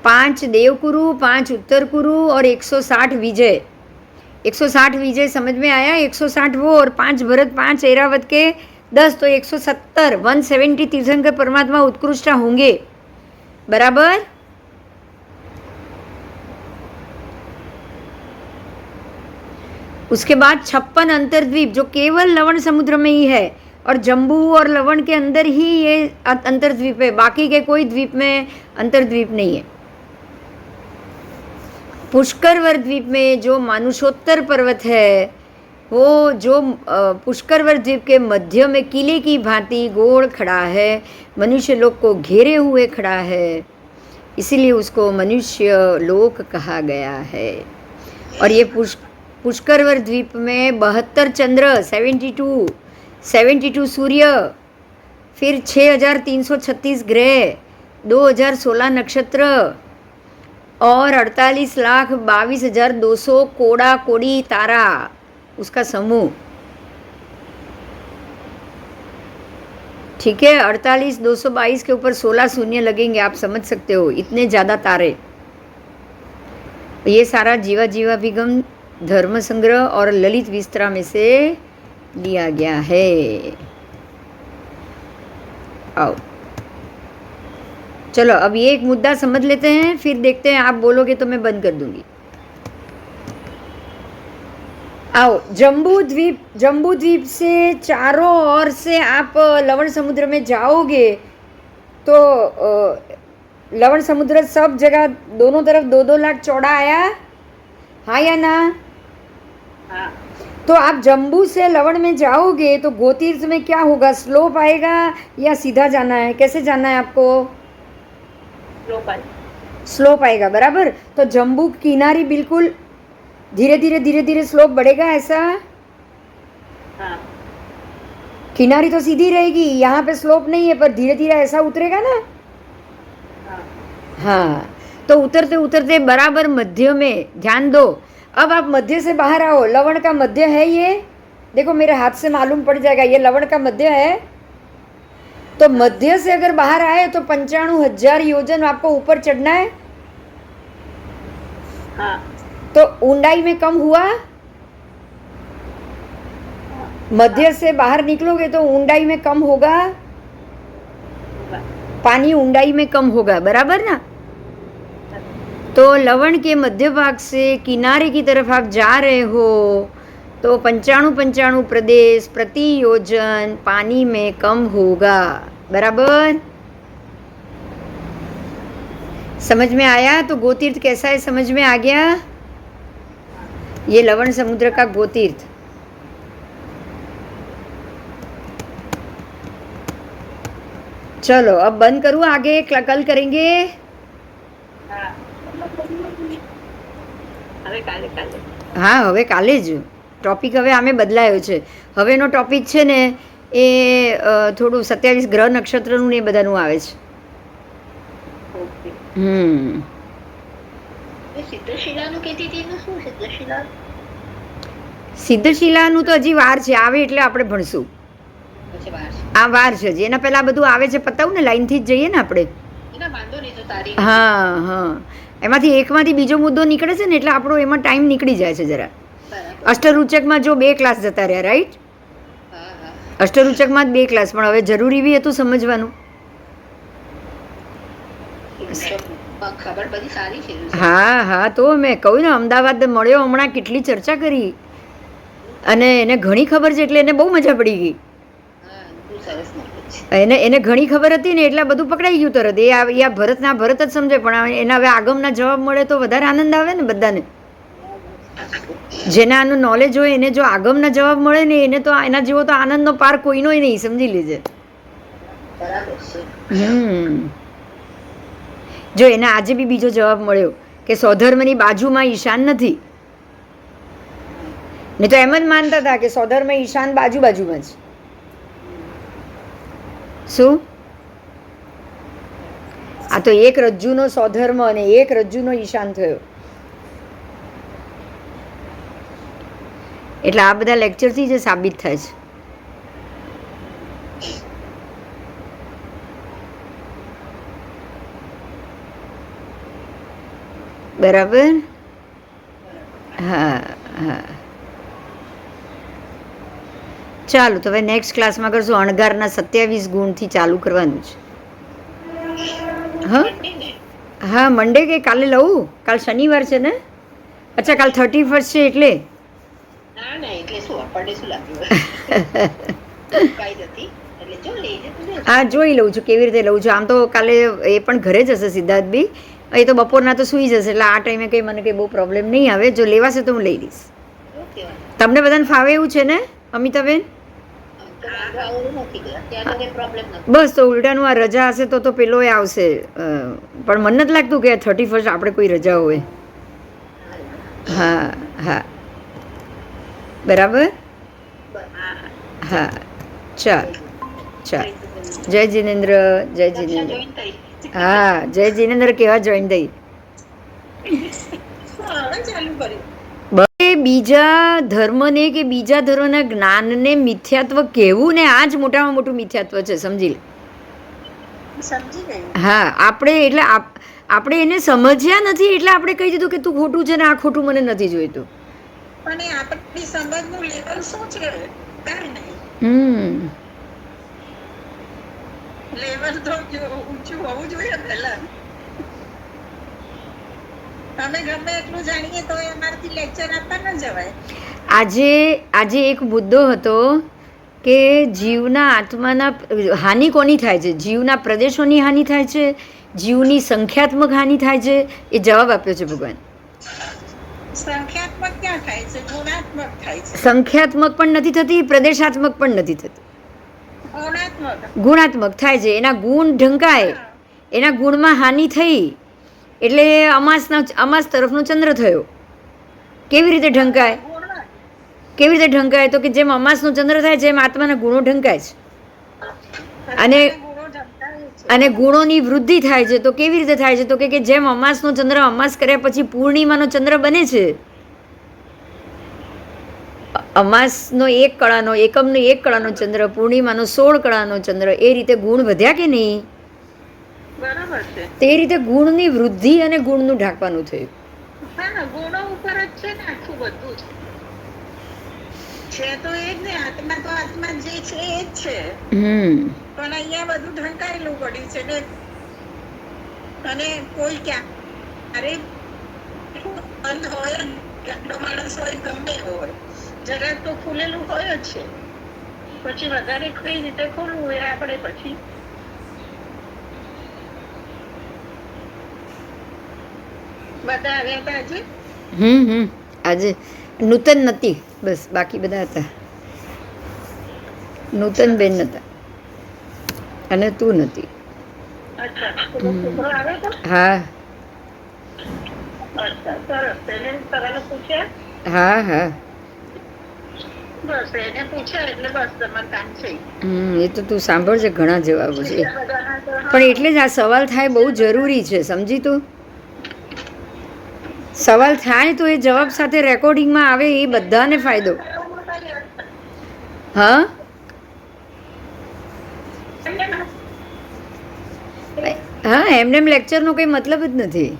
A: 5 देवकुरु, 5 उत्तर कुरु और 160 विजय। 160 विजय समझ में आया? 160 वो और 5 भरत, 5 ऐरावत के 10, तो 170 तीर्थंकर परमात्मा उत्कृष्ट होंगे, बराबर। उसके बाद 56 अंतर्द्वीप जो केवल लवण समुद्र में ही है, और जम्बू और लवण के अंदर ही ये अंतर्द्वीप है, बाकी के कोई द्वीप में अंतर्द्वीप नहीं है। पुष्करवर द्वीप में जो मानुषोत्तर पर्वत है, वो जो पुष्करवर द्वीप के मध्य में किले की भांति गोल खड़ा है, मनुष्य लोक को घेरे हुए खड़ा है, इसीलिए उसको मनुष्य लोक कहा गया है। और ये पुष्करवर द्वीप में 72 चंद्र, 72 सूर्य, फिर 6336 ग्रह, 2016 नक्षत्र और 48,22,200 कोड़ा कोड़ी तारा, उसका समूह। ठीक है, 48,222 के ऊपर 16 शून्य लगेंगे, आप समझ सकते हो, इतने ज़्यादा तारे। ये सारा जीवा जीवाभिगम धर्म संग्रह और ललित विस्तरा में से लिया गया है। आओ चलो अब ये एक मुद्दा समझ लेते हैं, फिर देखते हैं, आप बोलोगे तो मैं बंद कर दूंगी। आओ, जम्बू द्वीप से चारों ओर से आप लवण समुद्र में जाओगे तो लवण समुद्र सब जगह दोनों तरफ 2-2 लाख चौड़ा आया, हाँ या ना?
B: हाँ।
A: तो आप जम्बू से लवण में जाओगे तो गोतीर्थ में क्या होगा, स्लोप आएगा या सीधा जाना है, कैसे जाना है आपको? स्लोप आएगा, बराबर। तो जम्बू किनारी बिल्कुल धीरे धीरे स्लोप बढ़ेगा, ऐसा?
B: हाँ।
A: किनारी तो सीधी रहेगी, यहाँ पे स्लोप नहीं है, पर धीरे धीरे ऐसा उतरेगा ना। हाँ, तो उतरते उतरते बराबर मध्य में, ध्यान दो, अब आप मध्य से बाहर आओ, लवण का मध्य है ये, देखो मेरे हाथ से मालूम पड़ जाएगा, ये लवण का मध्य है। तो मध्य से अगर बाहर आए तो 95,000 योजन आपको ऊपर चढ़ना है।
B: हाँ।
A: तो ऊंडाई में कम हुआ, मध्य से बाहर निकलोगे तो ऊंडाई में कम होगा, पानी ऊंडाई में कम होगा, बराबर ना। तो लवण के मध्य भाग से किनारे की तरफ आप जा रहे हो तो 95 प्रदेश प्रति योजन पानी में कम होगा, बराबर। समझ में आया? तो गोतीर्थ कैसा है, समझ में आ गया? ये लवण समुद्र का गोतीर्थ। चलो अब बंद करूँ, आगे कल करेंगे। હા, હવે કાલે જ ટોપિક હવે આમે બદલાયો છે। હવેનો ટોપિક છે ને એ થોડું 27 ગ્રહ નક્ષત્રનું ને એ બધાનું આવે છે। સિદ્ધશિલાનું તો હજી વાર છે, આવે એટલે આપણે ભણશું। આ વાર છે, એના પહેલા બધું આવે છે, પતાવું ને, લાઈનથી જ જઈએ ને આપણે। હા હા, એમાંથી એકમાંથી બીજો મુદ્દો નીકળે છે ને એટલે આપણો એમાં ટાઈમ નીકળી જાય છે જરા। અષ્ટરૂચકમાં જો 2 ક્લાસ જતા રહ્યા, રાઈટ? અષ્ટરૂચકમાં જ 2 ક્લાસ, પણ હવે જરૂરી બી હતું સમજવાનું। હા હા, તો મેં કહ્યું ને, અમદાવાદ મળ્યો હમણાં, કેટલી ચર્ચા કરી, અને એને ઘણી ખબર છે એટલે એને બહુ મજા પડી ગઈ। એને ઘણી ખબર હતી ને એટલે બધું પકડાઈ ગયું તરત। એ આ ભરતના ભરત જ સમજે, પણ એના હવે આગમના જવાબ મળે તો વધારે આનંદ આવે ને બધાને। જેને આનું નોલેજ હોય એને જો આગમના જવાબ મળે ને, એને તો એના જેવો તો આનંદનો પાર કોઈનોય નહીં, સમજી લેજે। જો એને આજે બી બીજો જવાબ મળ્યો કે સ્વધર્મની બાજુમાં ઈશાન નથી, ને તો એમ જ માનતા હતા કે સ્વધર્મ ઈશાન બાજુમાં જ। શું? આ તો એક રજ્જુનો સ્વધર્મ અને એક રજ્જુનો ઈશાન થયો। એટલે આ બધા લેક્ચરથી જ સાબિત થાય છે। બરાબર? હા હા, ચાલો તો હવે નેક્સ્ટ ક્લાસમાં કરશું, અણગારના 27 ગુણથી ચાલુ કરવાનું છે। હા હા, મંડે કે કાલે લઉં? કાલ શનિવાર છે ને? અચ્છા, કાલ 31 છે એટલે હા, જોઈ લઉં છું કેવી રીતે લઉં છું। આમ તો કાલે એ પણ ઘરે જ હશે સિદ્ધાર્થ બી, એ તો બપોરના તો સૂઈ જશે, એટલે આ ટાઈમે કંઈ મને કંઈ બહુ પ્રોબ્લેમ નહીં આવે। જો લેવાશે તો હું લઈ લઈશ। તમને બધાને ફાવે એવું છે ને અમિતાબેન? બસ, તો ઉલટાનું આ રજા હશે તો પેલો એ આવશે, પણ મને નથી લાગતું કે 31 આપણે કોઈ રજા હોય। હા હા, બરાબર? હા, ચાલ ચાલ, જય જિનેન્દ્ર, જય જિનેન્દ્ર। હા, જય જિનેન્દ્ર કેવા જોઈન થઈ? બીજા ધર્મને કે બીજા ધર્મના જ્ઞાનને મિથ્યાત્વ કહેવું ને આ જ મોટામાં મોટું મિથ્યાત્વ છે, સમજી લે.
D: સમજી ગઈ.
A: હા, આપણે એટલે આપણે એને સમજ્યા નથી એટલે આપણે કહી દીધું કે તું ખોટું છે ને આ ખોટું મને નથી જોઈતું.
D: પણ એ આપણી સમજનું લેવલ શું છે? કાંઈ નહીં. લેવલ તો ઊંચું હોવું જોઈએ પહેલા. અમે ગમે એટલું જાણીએ તો અમારાથી લેક્ચર આપવા ન જવાય.
A: આજે એક મુદ્દો હતો કે જીવના આત્માના હાનિ કોની થાય છે? જીવના પ્રદેશોની હાનિ થાય છે, જીવની સંખ્યાત્મક હાનિ થાય છે. એ જવાબ આપ્યો છે ભગવાન.
D: સંખ્યાત્મક ક્યાં થાય છે? ગુણાત્મક થાય છે.
A: સંખ્યાત્મક પણ નથી થતી, પ્રદેશાત્મક પણ નથી થતી, ગુણાત્મક થાય છે. એના ગુણ ઢંકાય, એના ગુણમાં હાનિ થઈ એટલે અમાસ તરફનો ચંદ્ર થયો. કેવી રીતે ઢંકાય? કેવી રીતે ઢંકાય? તો કે જેમ અમાસનો ચંદ્ર થાય છે એમ આત્માના ગુણો ઢંકાય છે અને ગુણોની વૃદ્ધિ થાય છે. તો કેવી રીતે થાય છે? તો કે જેમ અમાસનો ચંદ્ર અમાસ કર્યા પછી પૂર્ણિમાનો ચંદ્ર બને છે, અમાસનો 1 કળાનો એકમનો 1 કળાનો ચંદ્ર, પૂર્ણિમાનો 16 કળાનો ચંદ્ર, એ રીતે ગુણ વધ્યા કે નહીં?
D: બરાબર છે.
A: તે રીતે ગુણની વૃદ્ધિ અને ગુણનું ઢાંકવાનું થયું.
D: હા, ગુણો ઉપર જ છે ને આખું બધું છે તો એ જ ને. આત્મા તો આત્મા જે છે એ જ છે. પણ અહીંયા બધું ઢંકાયેલું પડ્યું છે ને. અને કોઈ ક્યારે બંધ હોય, કેટલો માણસ હોય, ગમે હોય, જરાક તો ખુલેલું હોય જ છે. પછી વધારે કઈ રીતે ખોલવું એ આપણે પછી બધા આવ્યા હતા આજે.
A: આજે નૂતન નથી, બસ બાકી બધા હતા. નૂતન બેન નતા અને તું નથી.
D: અચ્છા, છોકરો આવ્યો હતો.
A: હા
D: અચ્છા, સરસ. એને સવાલો પૂછ્યા?
A: હા હા,
D: બસ એને પૂછ્યા એટલે બસ તમારું કામ છે.
A: એ તો તું સાંભળજે, ઘણા જવાબો છે. પણ એટલે જ આ સવાલ થાય બહુ જરૂરી છે, સમજી તું? સવાલ થાય તો એ જવાબ સાથે રેકોર્ડિંગમાં આવે, એ બધાને ફાયદો. હા, હા, એમને લેક્ચરનો કંઈ મતલબ જ નથી.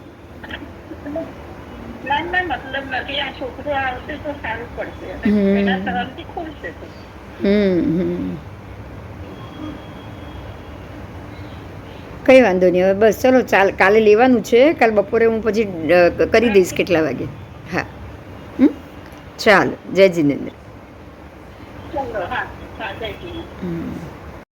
D: મતલબ નથી. આ છોકરો આવશે તો સારું પડશે. એના સવાલથી ખુલશે.
A: કંઈ વાંધો નહીં. હવે બસ ચલો, કાલે લેવાનું છે. કાલે બપોરે હું પછી કરી દઈશ કેટલા વાગે. હા, ચાલો. જય જિનેન્દ્ર.
D: ચાલો. હા, જય જિનેન્દ્ર.